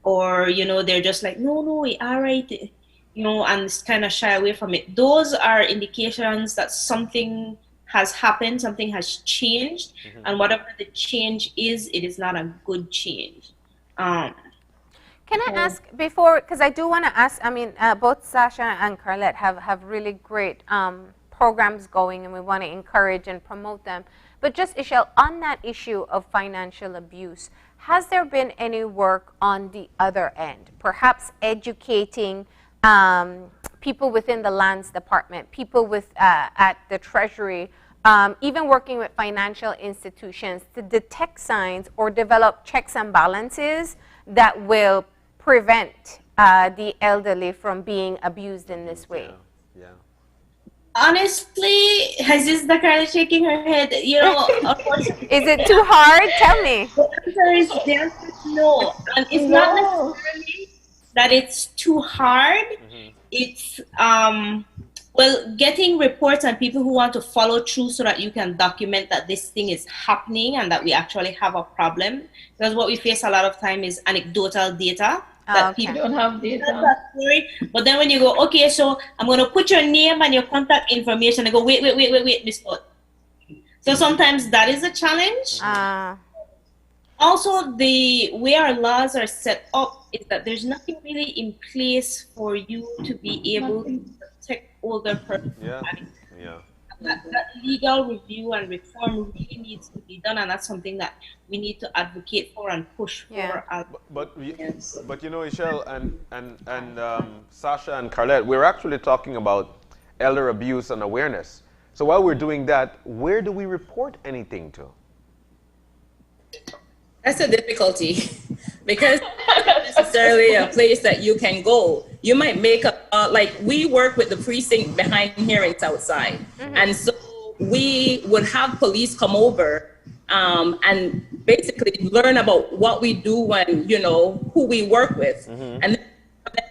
or, you know, they're just like, no, it's all right, you know, and kind of shy away from it. Those are indications that something has happened, something has changed, and whatever the change is, it is not a good change. Can I ask before, because I do want to ask, I mean, both Sasha and Carlette have really great programs going, and we want to encourage and promote them. But just, Ishel, on that issue of financial abuse, has there been any work on the other end? Perhaps educating people within the lands department, people with at the Treasury, even working with financial institutions to detect signs or develop checks and balances that will prevent the elderly from being abused in this way? Honestly, Sister Carla shaking her head, you know, unfortunately. Is it too hard? Tell me. The answer is no. And it's not necessarily that it's too hard. It's, well, getting reports and people who want to follow through so that you can document that this thing is happening and that we actually have a problem. Because what we face a lot of time is anecdotal data. That people don't have data. But then when you go, okay, so I'm going to put your name and your contact information, I go, wait, Miss Scott. So sometimes that is a challenge. Also, the way our laws are set up is that there's nothing really in place for you to be able to protect older persons. That legal review and reform really needs to be done, and that's something that we need to advocate for and push for. But you know, Ishel and Sasha and Carlette, we're actually talking about elder abuse and awareness. So while we're doing that, where do we report anything to? That's a difficulty because it's not necessarily a place that you can go. You might make a, like we work with the precinct behind here in Southside. And so we would have police come over and basically learn about what we do and, you know, who we work with. And then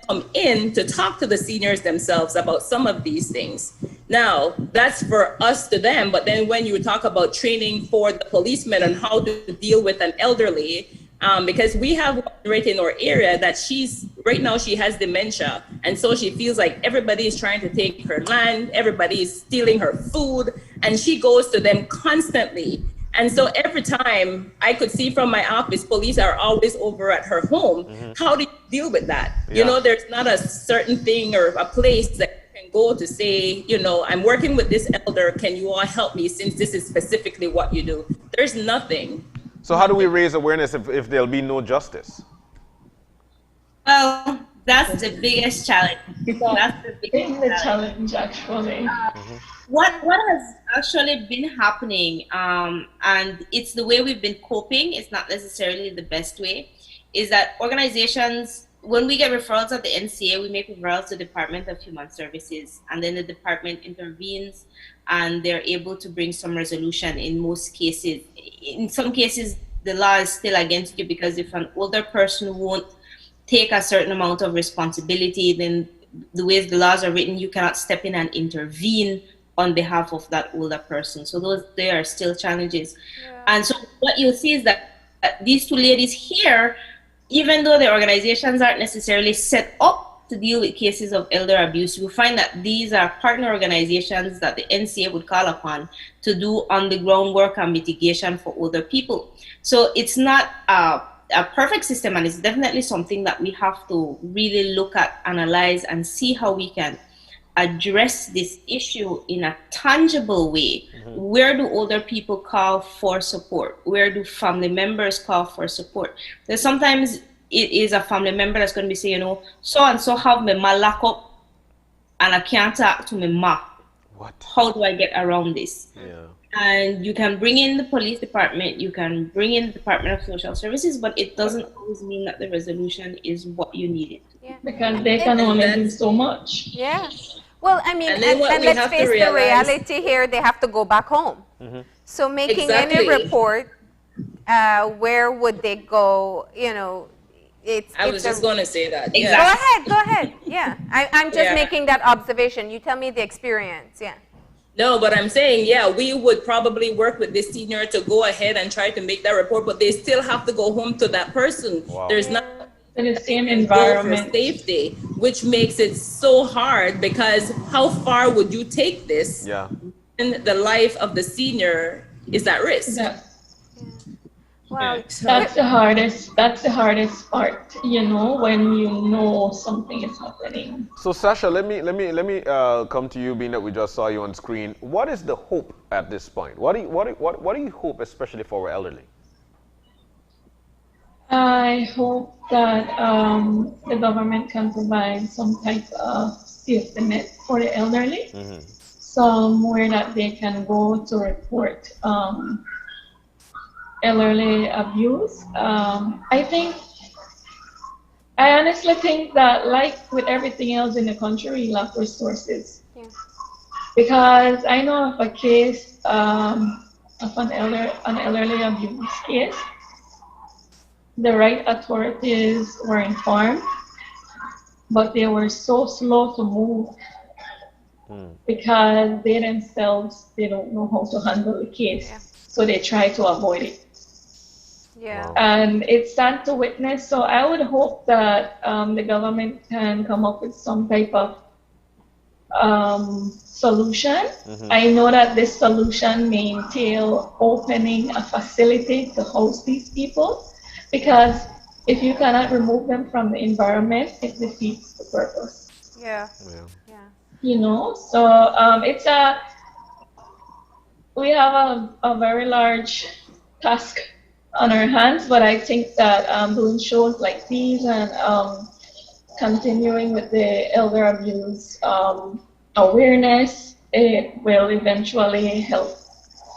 come in to talk to the seniors themselves about some of these things. Now, that's for us to them, but then when you talk about training for the policemen on how to deal with an elderly, because we have one right in our area that right now she has dementia, and so she feels like everybody is trying to take her land, everybody is stealing her food, and she goes to them constantly. And so every time I could see from my office, police are always over at her home. How do you deal with that? Yeah. You know, there's not a certain thing or a place that you can go to say, you know, I'm working with this elder, can you all help me since this is specifically what you do? There's nothing. So how do we raise awareness if there'll be no justice? Well, that's the biggest challenge. That's the biggest challenge, actually. What has actually been happening, and it's the way we've been coping, it's not necessarily the best way, is that organizations, when we get referrals at the NCA, we make referrals to the Department of Human Services, and then the department intervenes and they're able to bring some resolution in most cases. In some cases, the law is still against you because if an older person won't take a certain amount of responsibility, then the way the laws are written, you cannot step in and intervene on behalf of that older person. So there are still challenges. Yeah. And so what you'll see is that these two ladies here, even though their organizations aren't necessarily set up to deal with cases of elder abuse, you find that these are partner organizations that the NCA would call upon to do on-the-ground work and mitigation for older people. So it's not a perfect system, and it's definitely something that we have to really look at, analyze, and see how we can address this issue in a tangible way. Where do older people call for support? Where do family members call for support? There's sometimes it is a family member that's going to be saying, you know, so and so have me ma lock up and I can't talk to me ma. What? How do I get around this? Yeah. And you can bring in the police department, you can bring in the Department of Social Services, but it doesn't always mean that the resolution is what you needed. Yeah. Because they can only do so much. Yeah. Well, I mean, And and let's face the reality here, they have to go back home. So making any report, where would they go, you know, I was just going to say that. Exactly. Go ahead. Yeah. I'm just making that observation. You tell me the experience. Yeah. No, but I'm saying, yeah, we would probably work with this senior to go ahead and try to make that report, but they still have to go home to that person. Wow. There's not in the same environment for safety, which makes it so hard because how far would you take this? Yeah. And the life of the senior is at risk. Yeah. Well, that's the hardest part, you know, when you know something is happening. So Sasha, let me come to you, being that we just saw you on screen. What is the hope at this point? What do you hope, especially for our elderly? I hope that the government can provide some type of safety net for the elderly, somewhere that they can go to report elderly abuse. I honestly think that, like with everything else in the country, we lack resources. Yeah. Because I know of a case of an elderly abuse case. The right authorities were informed, but they were so slow to move because they themselves, they don't know how to handle the case. Yeah. So they try to avoid it. Yeah. And it's sad to witness. So I would hope that the government can come up with some type of solution. I know that this solution may entail opening a facility to house these people, because if you cannot remove them from the environment, it defeats the purpose. Yeah. You know, so we have a very large task on our hands, but I think that doing shows like these and continuing with the elder abuse awareness, it will eventually help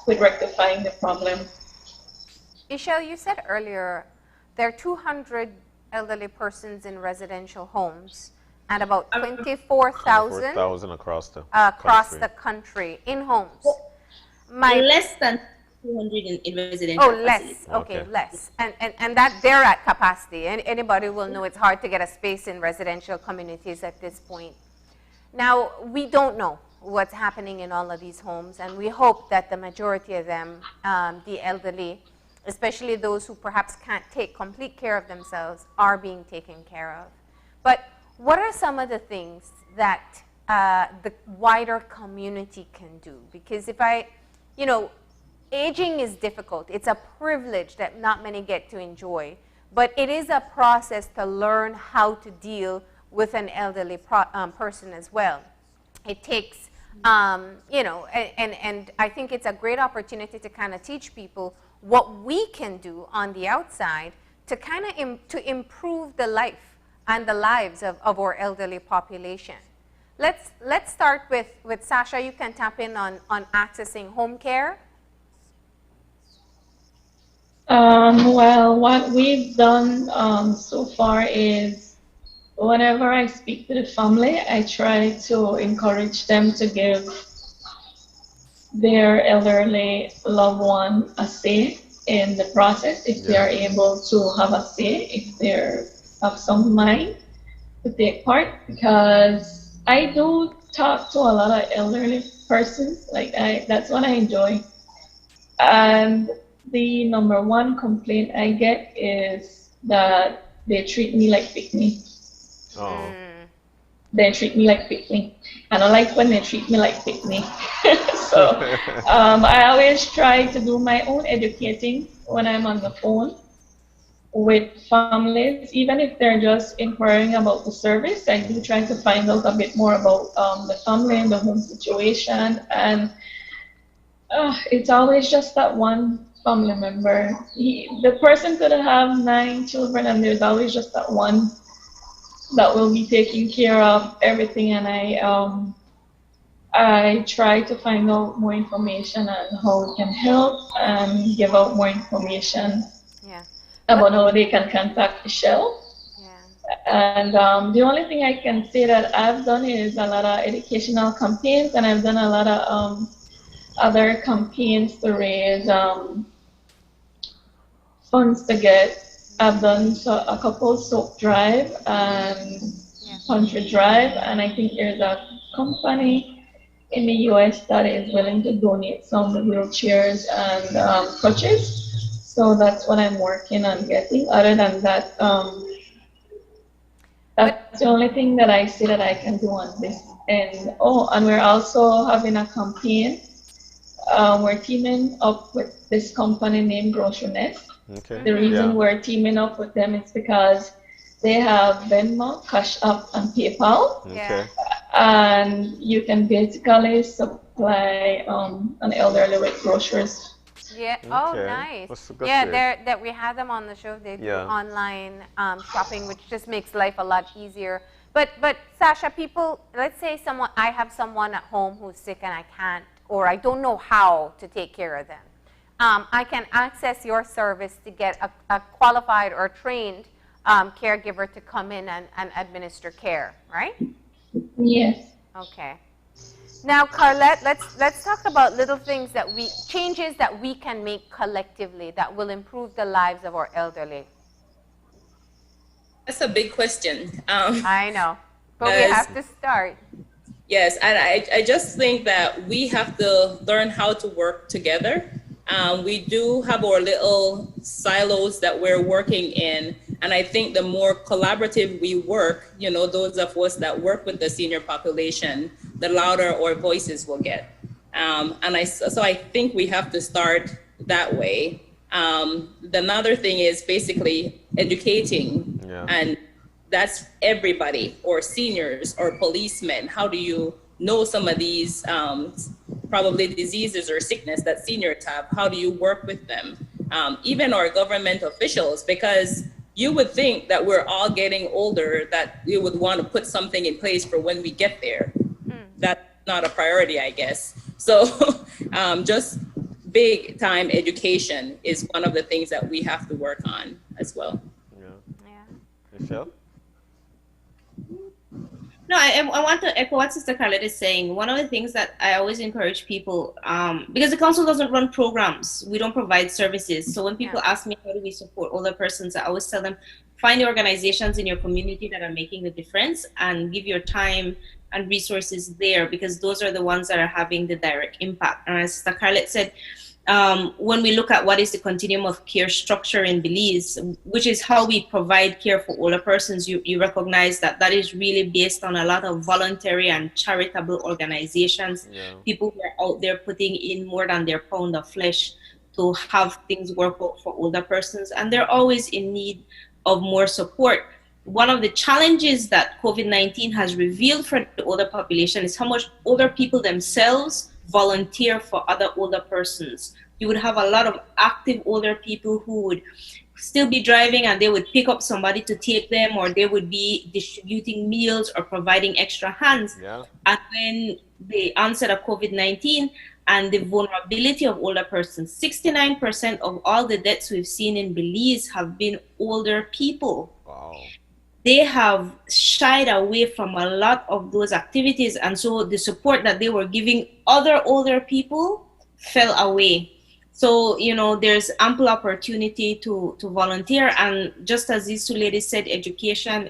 with rectifying the problem. Ishel, you said earlier there are 200 elderly persons in residential homes and about 24,000 across the country in homes. Less than 200 in residential. Oh, less. Okay, less. And that they're at capacity. And anybody will know it's hard to get a space in residential communities at this point. Now, we don't know what's happening in all of these homes, and we hope that the majority of them, the elderly, especially those who perhaps can't take complete care of themselves, are being taken care of. But what are some of the things that the wider community can do? Because aging is difficult. It's a privilege that not many get to enjoy, but it is a process to learn how to deal with an elderly person as well. It takes, and I think it's a great opportunity to kind of teach people what we can do on the outside to kind of to improve the life and the lives of our elderly population. Let's start with Sasha. You can tap in on accessing home care. Well, what we've done so far is whenever I speak to the family, I try to encourage them to give their elderly loved one a say in the process, if they are able to have a say, if they have some mind to take part, because I do talk to a lot of elderly persons. That's what I enjoy. And the number one complaint I get is that they treat me like pick-me. Oh. They treat me like pick-me. I don't like when they treat me like pick-me. So I always try to do my own educating when I'm on the phone with families, even if they're just inquiring about the service. I do try to find out a bit more about the family and the home situation. And it's always just that one family member. The person could have 9 children, and there's always just that one that will be taking care of everything. And I try to find out more information on how it can help and give out more information about how they can contact Michelle. And the only thing I can say that I've done is a lot of educational campaigns, and I've done a lot of other campaigns to raise funds to get. I've done a couple soap drive and country drive, and I think there's a company in the US that is willing to donate some wheelchairs and crutches. So that's what I'm working on getting. Other than that, that's the only thing that I see that I can do on this end. Oh, and we're also having a campaign. We're teaming up with this company named Grocery Nest. Okay. The reason we're teaming up with them is because they have Venmo, Cash App, and PayPal. Okay. And you can basically supply an elderly with groceries. Yeah. Oh, Okay. nice. That's good Yeah, to that we had them on the show. They do Yeah. online shopping, which just makes life a lot easier. But Sasha, people, let's say I have someone at home who's sick and I can't, or I don't know how to take care of them. I can access your service to get a qualified or trained caregiver to come in and administer care, right? Yes. Okay. Now, Carlette, let's talk about little things changes that we can make collectively that will improve the lives of our elderly. That's a big question. I know, but we have to start. Yes, and I just think that we have to learn how to work together. We do have our little silos that we're working in, and I think the more collaborative we work, those of us that work with the senior population, the louder our voices will get. So I think we have to start that way. Another thing is basically educating, and that's everybody, or seniors, or policemen. How do you know some of these probably diseases or sickness that seniors have? How do you work with them? Even our government officials, because you would think that we're all getting older, that we would want to put something in place for when we get there. That's not a priority, I guess. So just big time education is one of the things that we have to work on as well. Michelle? No, I want to echo what Sister Carlette is saying. One of the things that I always encourage people, because the council doesn't run programs, we don't provide services. So when people ask me how do we support older persons, I always tell them, find the organizations in your community that are making the difference and give your time and resources there, because those are the ones that are having the direct impact. And as Sister Carlette said, when we look at what is the continuum of care structure in Belize, which is how we provide care for older persons, you recognize that that is really based on a lot of voluntary and charitable organizations, people who are out there putting in more than their pound of flesh to have things work out for older persons, and they're always in need of more support. One of the challenges that COVID-19 has revealed for the older population is how much older people themselves volunteer for other older persons. You would have a lot of active older people who would still be driving and they would pick up somebody to take them, or they would be distributing meals or providing extra hands. And when the onset of COVID-19 and the vulnerability of older persons, 69% of all the deaths we've seen in Belize have been older people. Wow. They have shied away from a lot of those activities, and so the support that they were giving other older people fell away. So, you know, there's ample opportunity to volunteer, and just as these two ladies said, education.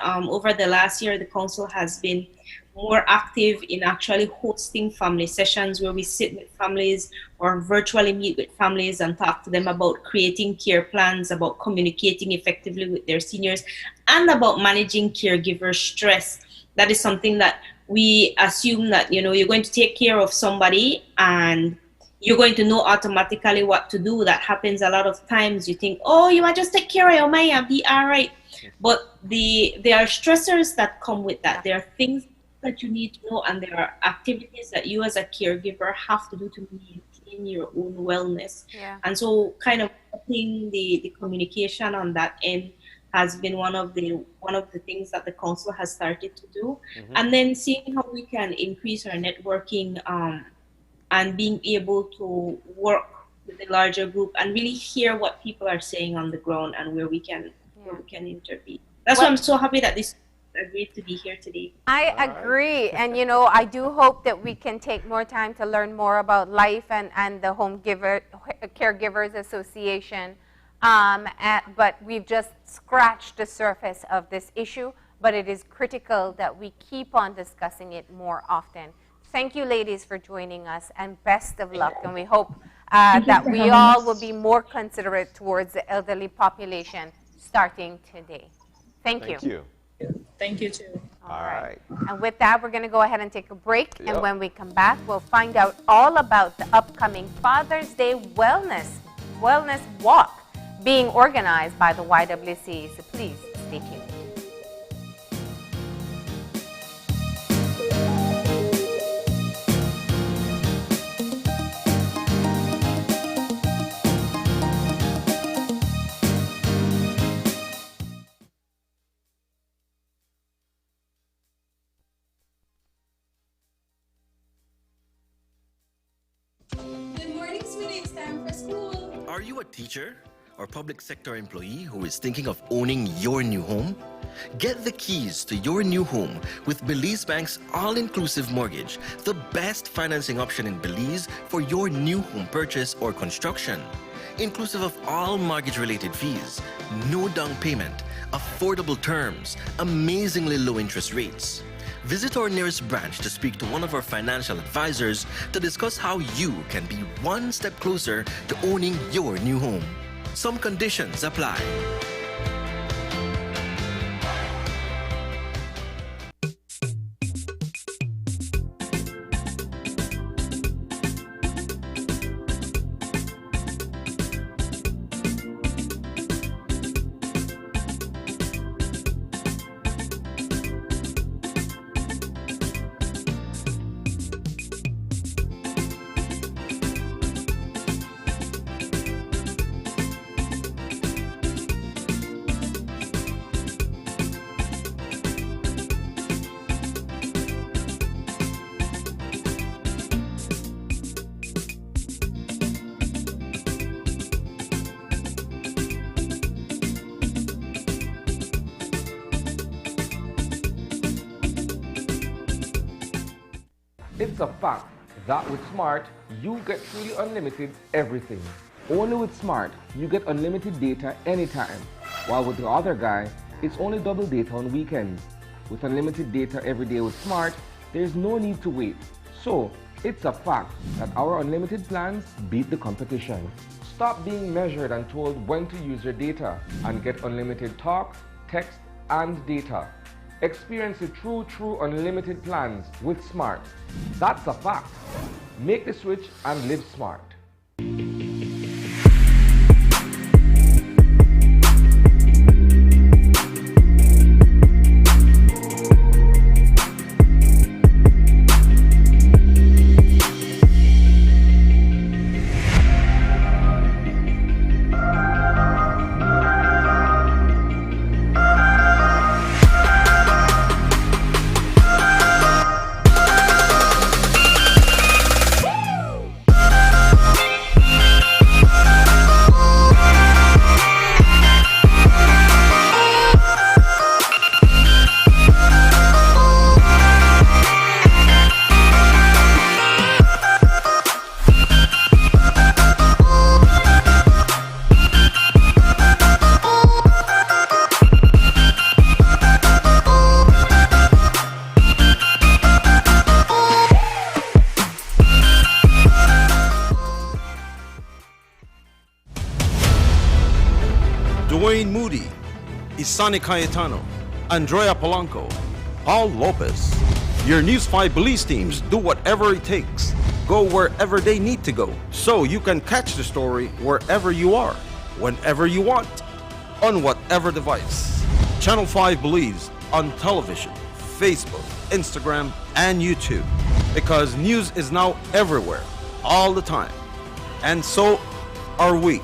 Over the last year, the council has been more active in actually hosting family sessions where we sit with families or virtually meet with families and talk to them about creating care plans, about communicating effectively with their seniors, and about managing caregiver stress. That is something that we assume that, you know, you're going to take care of somebody and you're going to know automatically what to do. That happens a lot of times. You think, oh, you might just take care of your mind and be all right. But there are stressors that come with that. There are things that you need to know, and there are activities that you as a caregiver have to do to maintain your own wellness. And so kind of putting the communication on that end has been one of the things that the council has started to do. And then seeing how we can increase our networking and being able to work with a larger group and really hear what people are saying on the ground and where we can intervene. That's why I'm so happy that this agreed to be here today. I agree. And, you know, I do hope that we can take more time to learn more about life and the Caregivers Association. But we've just scratched the surface of this issue, but it is critical that we keep on discussing it more often. Thank you, ladies, for joining us, and best of luck. And we hope that we all will be more considerate towards the elderly population starting today. Thank you. Thank you, too. All right. And with that, we're going to go ahead and take a break. And when we come back, we'll find out all about the upcoming Father's Day Wellness Walk being organized by the YWC. So please stay tuned. Good morning, sweetie. It's time for school. Are you a teacher or public sector employee who is thinking of owning your new home? Get the keys to your new home with Belize Bank's all-inclusive mortgage, the best financing option in Belize for your new home purchase or construction. Inclusive of all mortgage-related fees, no down payment, affordable terms, amazingly low interest rates. Visit our nearest branch to speak to one of our financial advisors to discuss how you can be one step closer to owning your new home. Some conditions apply. It's a fact that with Smart, you get truly unlimited everything. Only with Smart, you get unlimited data anytime, while with the other guy, it's only double data on weekends. With unlimited data every day with Smart, there's no need to wait. So, it's a fact that our unlimited plans beat the competition. Stop being measured and told when to use your data and get unlimited talk, text, and data. Experience the true unlimited plans with Smart. That's a fact. Make the switch and live smart. Isani Cayetano, Andrea Polanco, Paul Lopez. Your News 5 Belize teams do whatever it takes, go wherever they need to go, so you can catch the story wherever you are, whenever you want, on whatever device. Channel 5 Belize on television, Facebook, Instagram, and YouTube, because news is now everywhere, all the time. And so are we.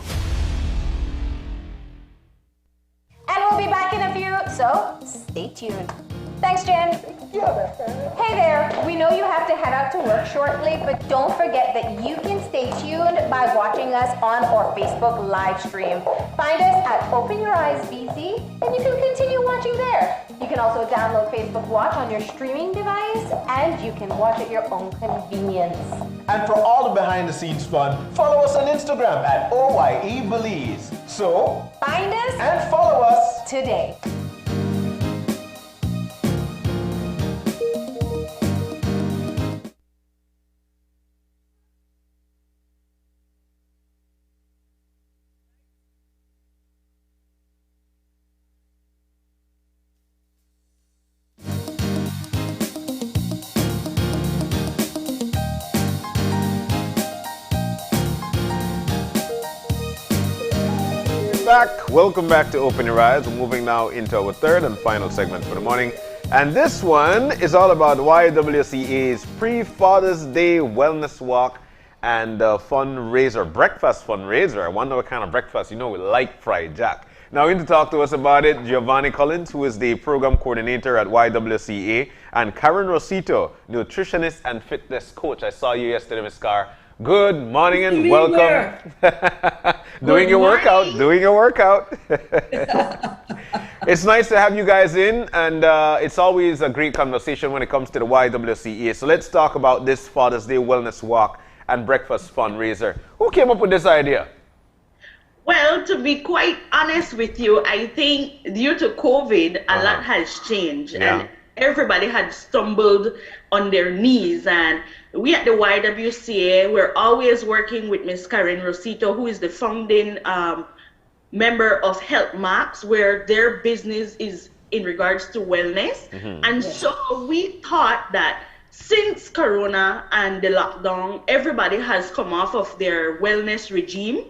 And we'll be back in a few, so stay tuned. Thanks, Jen. Hey there, we know you have to head out to work shortly, but don't forget that you can stay tuned by watching us on our Facebook live stream. Find us at Open Your Eyes BC, and you can continue watching there. You can also download Facebook Watch on your streaming device, and you can watch at your own convenience. And for all the behind the scenes fun, follow us on Instagram at OYE Belize. So, find us and follow us today. Welcome back to Open Your Eyes. We're moving now into our third and final segment for the morning. And this one is all about YWCA's pre-Father's Day Wellness Walk and fundraiser, breakfast fundraiser. I wonder what kind of breakfast, we like fried jack. Now in to talk to us about it, Giovanni Collins, who is the program coordinator at YWCA, and Karen Rosito, nutritionist and fitness coach. I saw you yesterday, Ms. Carr. Good morning and welcome. Doing your workout. It's nice to have you guys in, and it's always a great conversation when it comes to the YWCA. So let's talk about this Father's Day Wellness Walk and Breakfast Fundraiser. Who came up with this idea? Well, to be quite honest with you, I think due to COVID, a lot has changed. Yeah. And everybody had stumbled on their knees, and we at the YWCA, we're always working with Ms. Karen Rosito, who is the founding member of Health Maps, where their business is in regards to wellness. And so we thought that since Corona and the lockdown, everybody has come off of their wellness regime.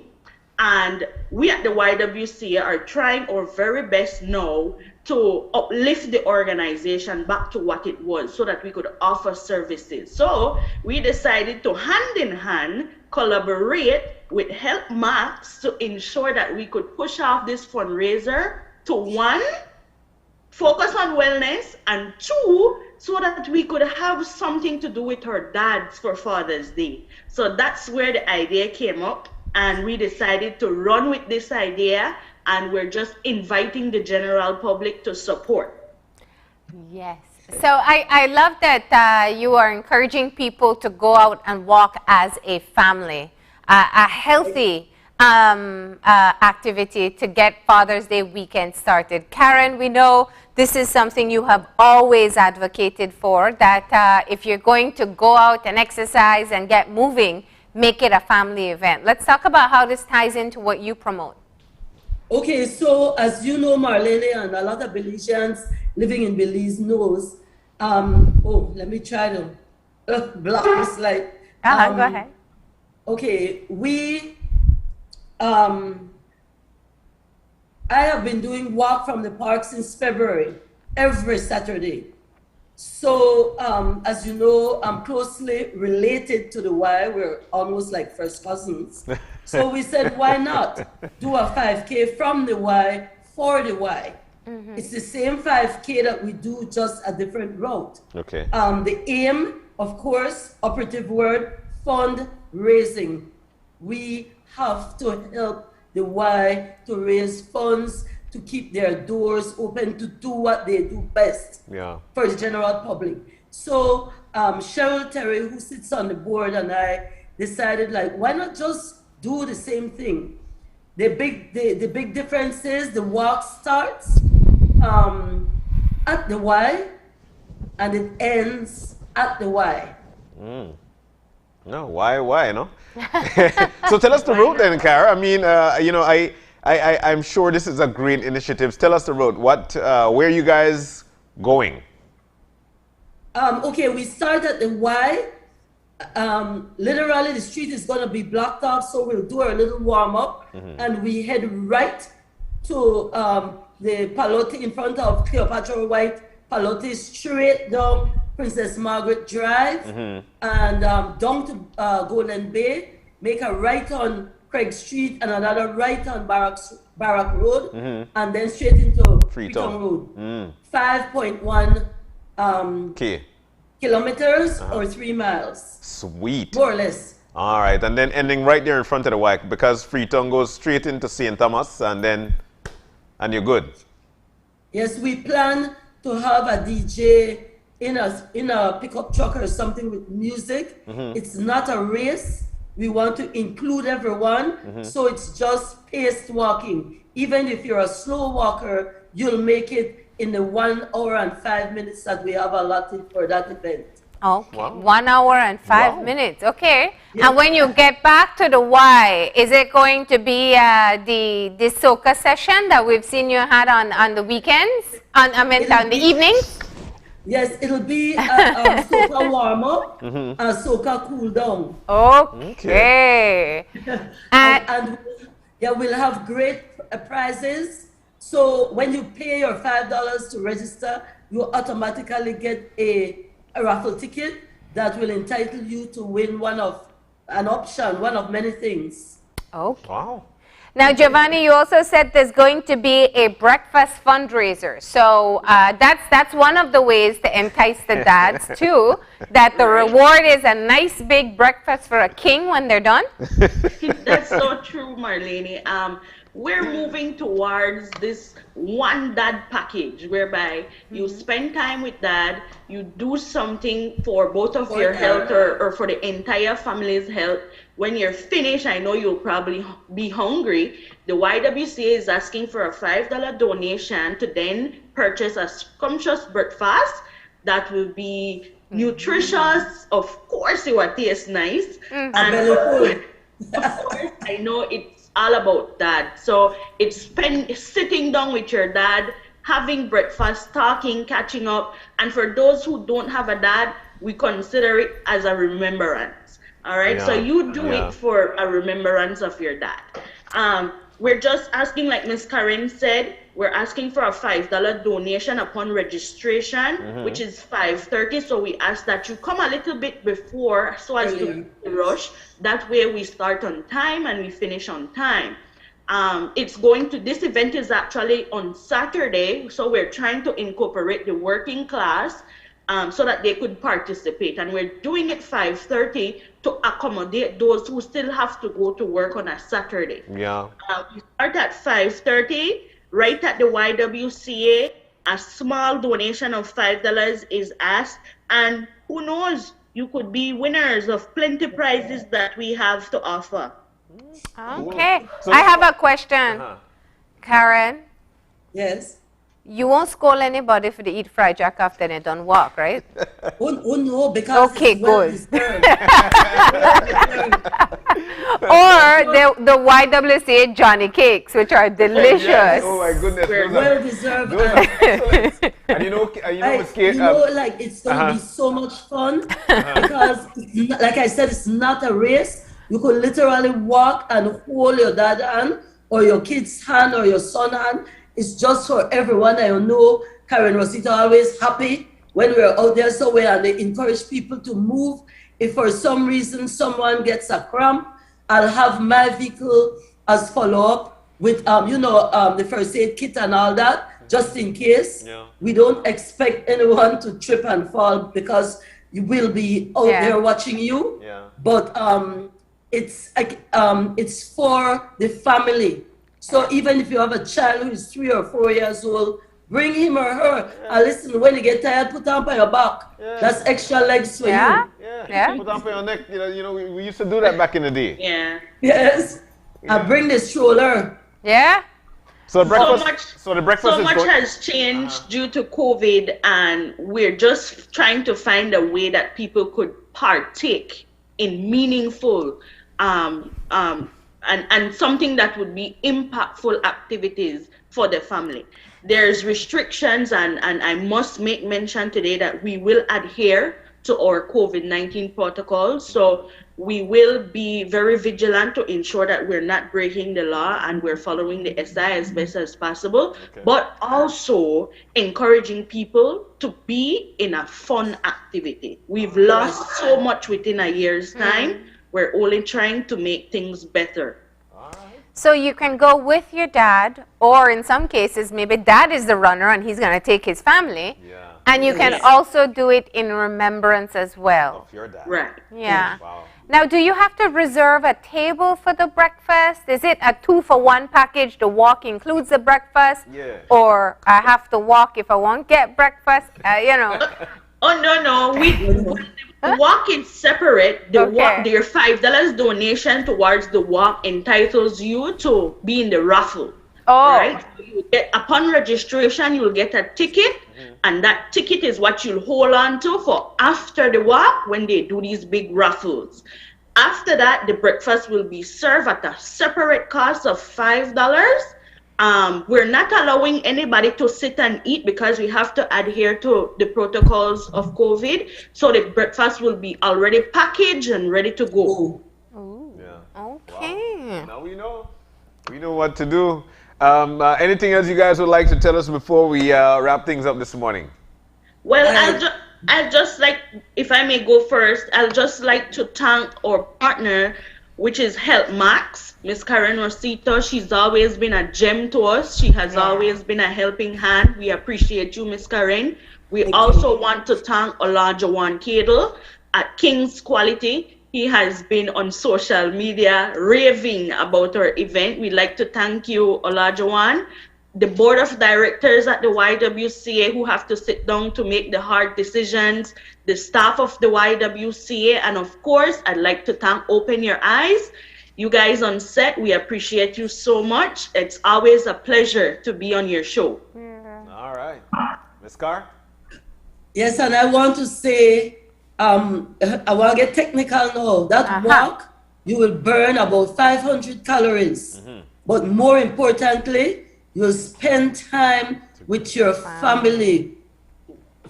And we at the YWCA are trying our very best now to uplift the organization back to what it was so that we could offer services. So we decided to hand in hand collaborate with Health Max to ensure that we could push off this fundraiser to one, focus on wellness, and two, so that we could have something to do with our dads for Father's Day. So that's where the idea came up. And we decided to run with this idea, and we're just inviting the general public to support. Yes, So I love that you are encouraging people to go out and walk as a family, a healthy activity to get Father's Day weekend started. Karen, we know this is something you have always advocated for, that if you're going to go out and exercise and get moving, make it a family event. Let's talk about how this ties into what you promote. Okay, so as you know, Marlene, and a lot of Belizeans living in Belize knows, let me try to block this slide. Go ahead. Okay, I have been doing walk from the park since February, every Saturday. So, as you know, I'm closely related to the Y. We're almost like first cousins. So we said, why not do a 5K from the Y for the Y? Mm-hmm. It's the same 5K that we do, just a different route. Okay. The aim, of course, operative word, fundraising. We have to help the Y to raise funds, to keep their doors open, to do what they do best for the general public. So Cheryl Terry, who sits on the board, and I decided, like, why not just do the same thing? The big difference is the walk starts at the Y and it ends at the Y. No, why, no? So tell us the route then, Cara. I mean, I'm sure this is a great initiative. Tell us the road. Where are you guys going? Okay, we start at the Y. Literally, the street is going to be blocked off, so we'll do our little warm up, and we head right to the Palote in front of Cleopatra White Palote, straight down Princess Margaret Drive, and down to Golden Bay. Make a right on Craig Street and another right on Barrack Road, and then straight into Freetown Road. 5.1 kilometers or 3 miles. Sweet. More or less. All right, and then ending right there in front of the Y, because Freetown goes straight into St. Thomas, and you're good. Yes, we plan to have a DJ in a pickup truck or something with music. It's not a race. We want to include everyone, so it's just paced walking. Even if you're a slow walker, you'll make it in the 1 hour and 5 minutes that we have allotted for that event. Okay, wow. 1 hour and 5 minutes. Okay, and when you get back to the Y, is it going to be the soca session that we've seen you had on the weekends? On the evenings? Yes, it'll be a soca warm up, a soca cool down. Okay. and we'll have great prizes. So when you pay your $5 to register, you automatically get a raffle ticket that will entitle you to win one of many things. Okay. Wow. Now, Giovanni, you also said there's going to be a breakfast fundraiser. So that's one of the ways to entice the dads too, that the reward is a nice big breakfast for a king when they're done. That's so true, Marlene. We're moving towards this one dad package whereby you spend time with dad, you do something for both of your health or for the entire family's health. When you're finished, I know you'll probably be hungry. The YWCA is asking for a $5 donation to then purchase a scrumptious breakfast that will be nutritious. Of course, it will taste nice. And of course, I know it's all about that. So it's sitting down with your dad, having breakfast, talking, catching up. And for those who don't have a dad, we consider it as a remembrance. All right. So you do it for a remembrance of your dad. We're just asking, like Ms. Karen said, we're asking for a $5 donation upon registration, which is $5.30. So we ask that you come a little bit before so as to rush. That way we start on time and we finish on time. This event is actually on Saturday. So we're trying to incorporate the working class so that they could participate. And we're doing it 5:30 to accommodate those who still have to go to work on a Saturday. Yeah. We start at 5:30, right at the YWCA, a small donation of $5 is asked, and who knows, you could be winners of plenty prizes that we have to offer. Okay. So I have a question. Karen? Yes? You won't scold anybody for the eat fried jack after they done walk, right? Oh no, because okay, it's well good. deserved. Or the YWCA Johnny cakes, which are delicious. Yes. Oh my goodness. Well deserved. And you know, like it's gonna be so much fun because, like I said, it's not a race. You could literally walk and hold your dad's hand, or your kid's hand, or your son's hand. It's just for everyone. I know Karen Rosita always happy when we're out there somewhere, and they encourage people to move. If for some reason someone gets a cramp, I'll have my vehicle as follow-up with, the first aid kit and all that, just in case. Yeah. We don't expect anyone to trip and fall because you will be out there watching you. Yeah. But it's for the family. So even if you have a child who is 3 or 4 years old, bring him or her. And listen, when you get tired, put on your back. Yeah. That's extra legs for you. Yeah. Put on your neck. You know, we used to do that back in the day. Yeah. Yes. Yeah. And bring the stroller. Yeah. So the breakfast. So much has changed due to COVID, and we're just trying to find a way that people could partake in meaningful and something that would be impactful activities for the family. There's restrictions, and I must make mention today that we will adhere to our COVID-19 protocols. So we will be very vigilant to ensure that we're not breaking the law and we're following the SI as best as possible, but also encouraging people to be in a fun activity. We've lost so much within a year's time. We're only trying to make things better. So you can go with your dad, or in some cases, maybe dad is the runner and he's going to take his family. Yeah. And you can also do it in remembrance as well. Of your dad. Right. Yeah. Wow. Now, do you have to reserve a table for the breakfast? Is it a 2-for-1 package? The walk includes the breakfast? Yeah. Or I have to walk if I won't get breakfast? Oh, no. The walk is separate. The walk, your $5 donation towards the walk entitles you to be in the raffle. Oh. Right? So you get, upon registration, you will get a ticket, and that ticket is what you'll hold on to for after the walk when they do these big raffles. After that, the breakfast will be served at a separate cost of $5. We're not allowing anybody to sit and eat because we have to adhere to the protocols of COVID. So the breakfast will be already packaged and ready to go. Oh, yeah. Okay. Wow. Now we know. We know what to do. Anything else you guys would like to tell us before we wrap things up this morning? Well, I'll just like, if I may go first, I'll just like to thank our partner, which is Help Max, Miss Karen Rosito. She's always been a gem to us. She has always been a helping hand. We appreciate you, Miss Karen. We also want to thank Olajuwon Kedel at King's Quality. He has been on social media raving about our event. We'd like to thank you, Olajuwon. The board of directors at the YWCA who have to sit down to make the hard decisions, the staff of the YWCA, and of course, I'd like to thank Open Your Eyes. You guys on set, we appreciate you so much. It's always a pleasure to be on your show. All right. Ms. Carr? Yes, and I want to say, I want to get technical now. That walk, you will burn about 500 calories. But more importantly, you'll spend time with your family.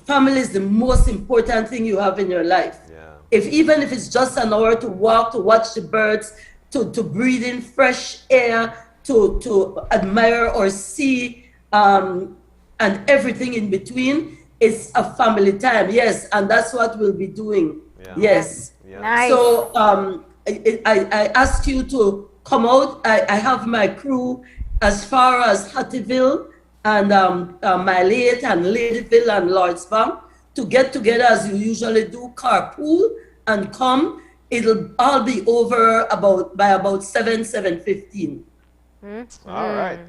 Family is the most important thing you have in your life. Yeah. Even if it's just an hour to walk, to watch the birds, to breathe in fresh air, to admire or see, and everything in between, it's a family time. Yes, and that's what we'll be doing. Yeah. Yes. Yeah. Nice. So I ask you to come out. I have my crew as far as Hattieville and Milate and Ladyville and Lordsbank to get together as you usually do, carpool and come. It'll all be over by about 7:15. All right.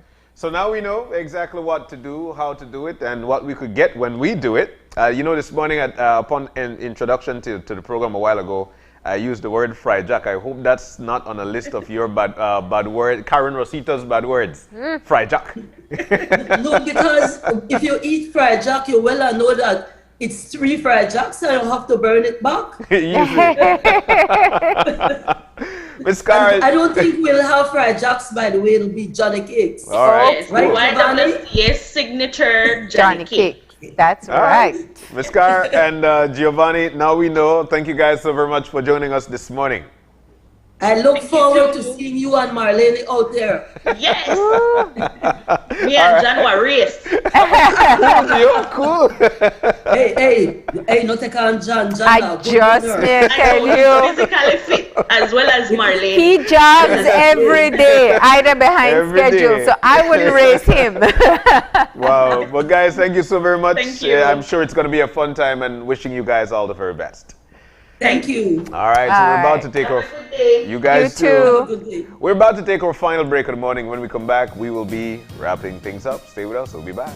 So now we know exactly what to do, how to do it, and what we could get when we do it. You know, this morning upon an introduction to the program a while ago, I used the word fried jack. I hope that's not on a list of your bad words, Karen Rosita's bad words. Fried jack. No, because if you eat fried jack, you well know that it's 3 fried jacks, so you have to burn it back. Miss Karen. I don't think we'll have fried jacks, by the way. It'll be Johnny Cakes. All right. Right, YWCA's signature Johnny Cake. That's right. Miss Carr and Giovanni, now we know. Thank you guys so very much for joining us this morning. I look forward to seeing you and Marlene out there. Yes. Me and John were race. You're cool. Hey, no take on John. I just may tell you. Physically fit as well as Marlene. He jogs every day, either behind Every schedule, day. so I wouldn't race him. Wow. Well, guys, thank you so very much. Thank you. I'm sure it's going to be a fun time and wishing you guys all the very best. Thank you. All right, so we're about to take our... You guys too. We're about to take our final break of the morning. When we come back, we will be wrapping things up. Stay with us. We'll be back.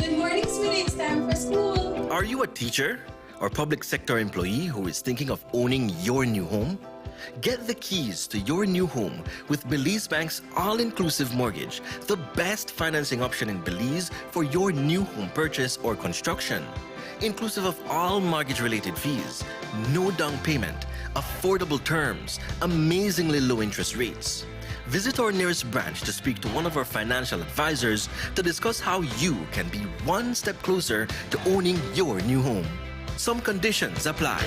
Good morning, sweetie. It's time for school. Are you a teacher or public sector employee who is thinking of owning your new home? Get the keys to your new home with Belize Bank's all-inclusive mortgage, the best financing option in Belize for your new home purchase or construction. Inclusive of all mortgage-related fees, no down payment, affordable terms, amazingly low interest rates. Visit our nearest branch to speak to one of our financial advisors to discuss how you can be one step closer to owning your new home. Some conditions apply.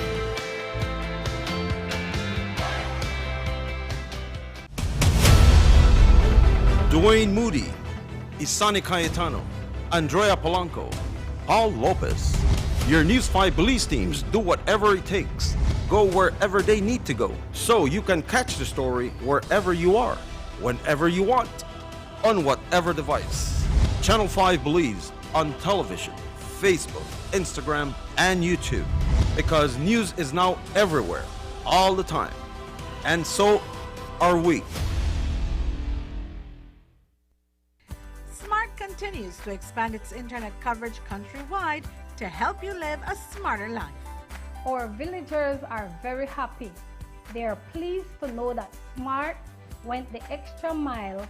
Dwayne Moody, Isani Cayetano, Andrea Polanco, Paul Lopez. Your News 5 Belize teams do whatever it takes. Go wherever they need to go, so you can catch the story wherever you are, whenever you want, on whatever device. Channel 5 Belize on television, Facebook, Instagram, and YouTube. Because news is now everywhere, all the time. And so are we. Smart continues to expand its internet coverage countrywide to help you live a smarter life. Our villagers are very happy. They are pleased to know that Smart went the extra mile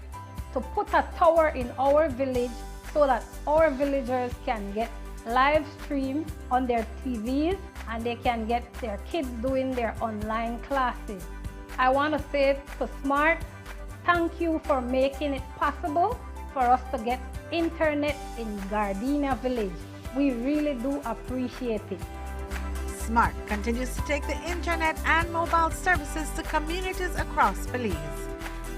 to put a tower in our village so that our villagers can get live streams on their TVs and they can get their kids doing their online classes. I want to say to Smart, thank you for making it possible for us to get internet in Gardenia Village. We really do appreciate it. Smart continues to take the internet and mobile services to communities across Belize.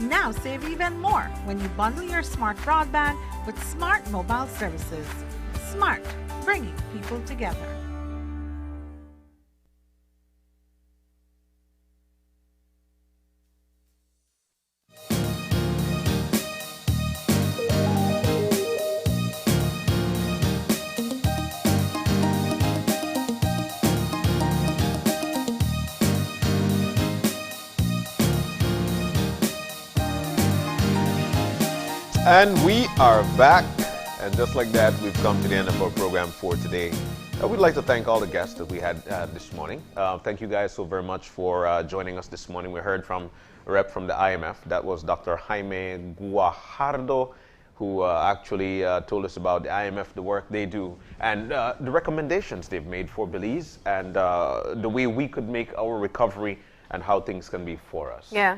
Now save even more when you bundle your Smart broadband with Smart mobile services. Smart, bringing people together. And we are back. And just like that, we've come to the end of our program for today. We'd like to thank all the guests that we had this morning. Thank you guys so very much for joining us this morning. We heard from a rep from the IMF. That was Dr. Jaime Guajardo, who actually told us about the IMF, the work they do, and the recommendations they've made for Belize, and the way we could make our recovery and how things can be for us. Yeah.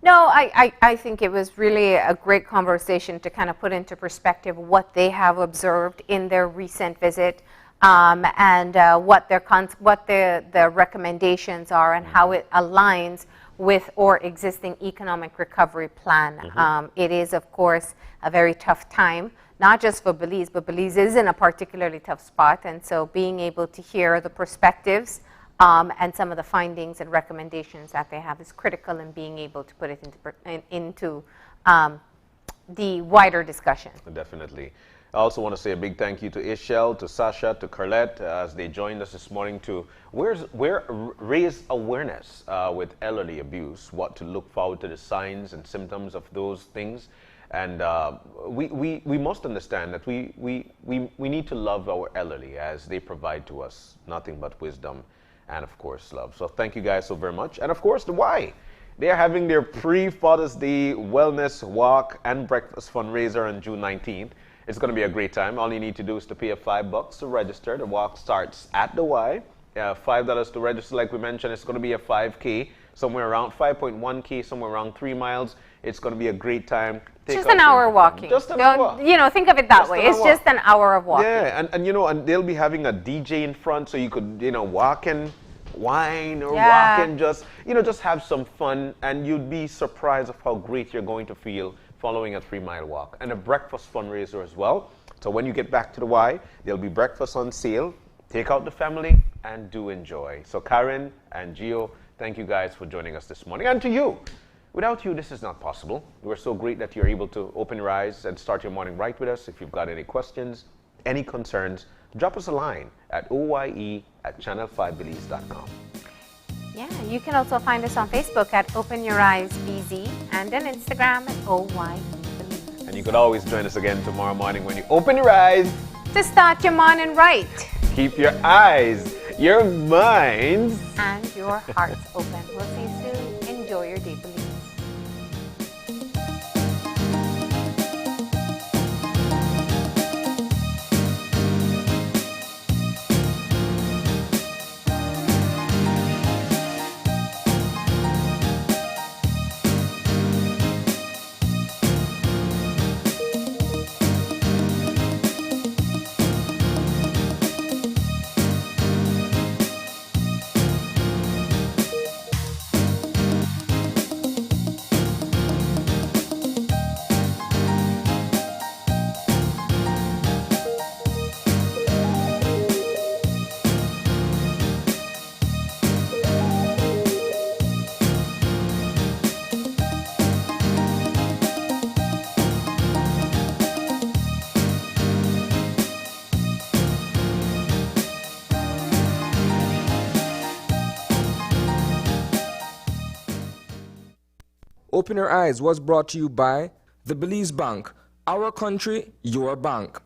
No, I think it was really a great conversation to kind of put into perspective what they have observed in their recent visit, and what the recommendations are and how it aligns with our existing economic recovery plan. It is, of course, a very tough time, not just for Belize, but Belize is in a particularly tough spot, and so being able to hear the perspectives and some of the findings and recommendations that they have is critical in being able to put it into the wider discussion. Definitely. I also want to say a big thank you to Ishel, to Sasha, to Carlette, as they joined us this morning to raise awareness with elderly abuse, what to look forward to, the signs and symptoms of those things. And we must understand that we need to love our elderly as they provide to us nothing but wisdom and, of course, love. So thank you guys so very much. And, of course, the Y. They are having their pre-Father's Day Wellness Walk and Breakfast fundraiser on June 19th. It's going to be a great time. All you need to do is to pay $5 to register. The walk starts at the Y. $5 to register, like we mentioned. It's going to be a 5K, somewhere around 5.1K, somewhere around 3 miles. It's going to be a great time. Just an hour walking. Just an hour. You know, think of it that way. It's just an hour of walking. Yeah, and you know, and they'll be having a DJ in front, so you could, you know, walk and wine or walk and just, you know, just have some fun, and you'd be surprised of how great you're going to feel following a 3-mile walk. And a breakfast fundraiser as well. So when you get back to the Y, there'll be breakfast on sale. Take out the family and do enjoy. So Karen and Gio, thank you guys for joining us this morning. And to you, without you, this is not possible. We're so great that you're able to open your eyes and start your morning right with us. If you've got any questions, any concerns, drop us a line at oye@channel5belize.com. Yeah, you can also find us on Facebook at Open Your Eyes BZ and on Instagram at OYE. And you could always join us again tomorrow morning when you open your eyes to start your morning right. Keep your eyes, your minds, and your hearts open. We'll see you soon. Enjoy your day, Belize. Open Your Eyes was brought to you by the Belize Bank. Our country, your bank.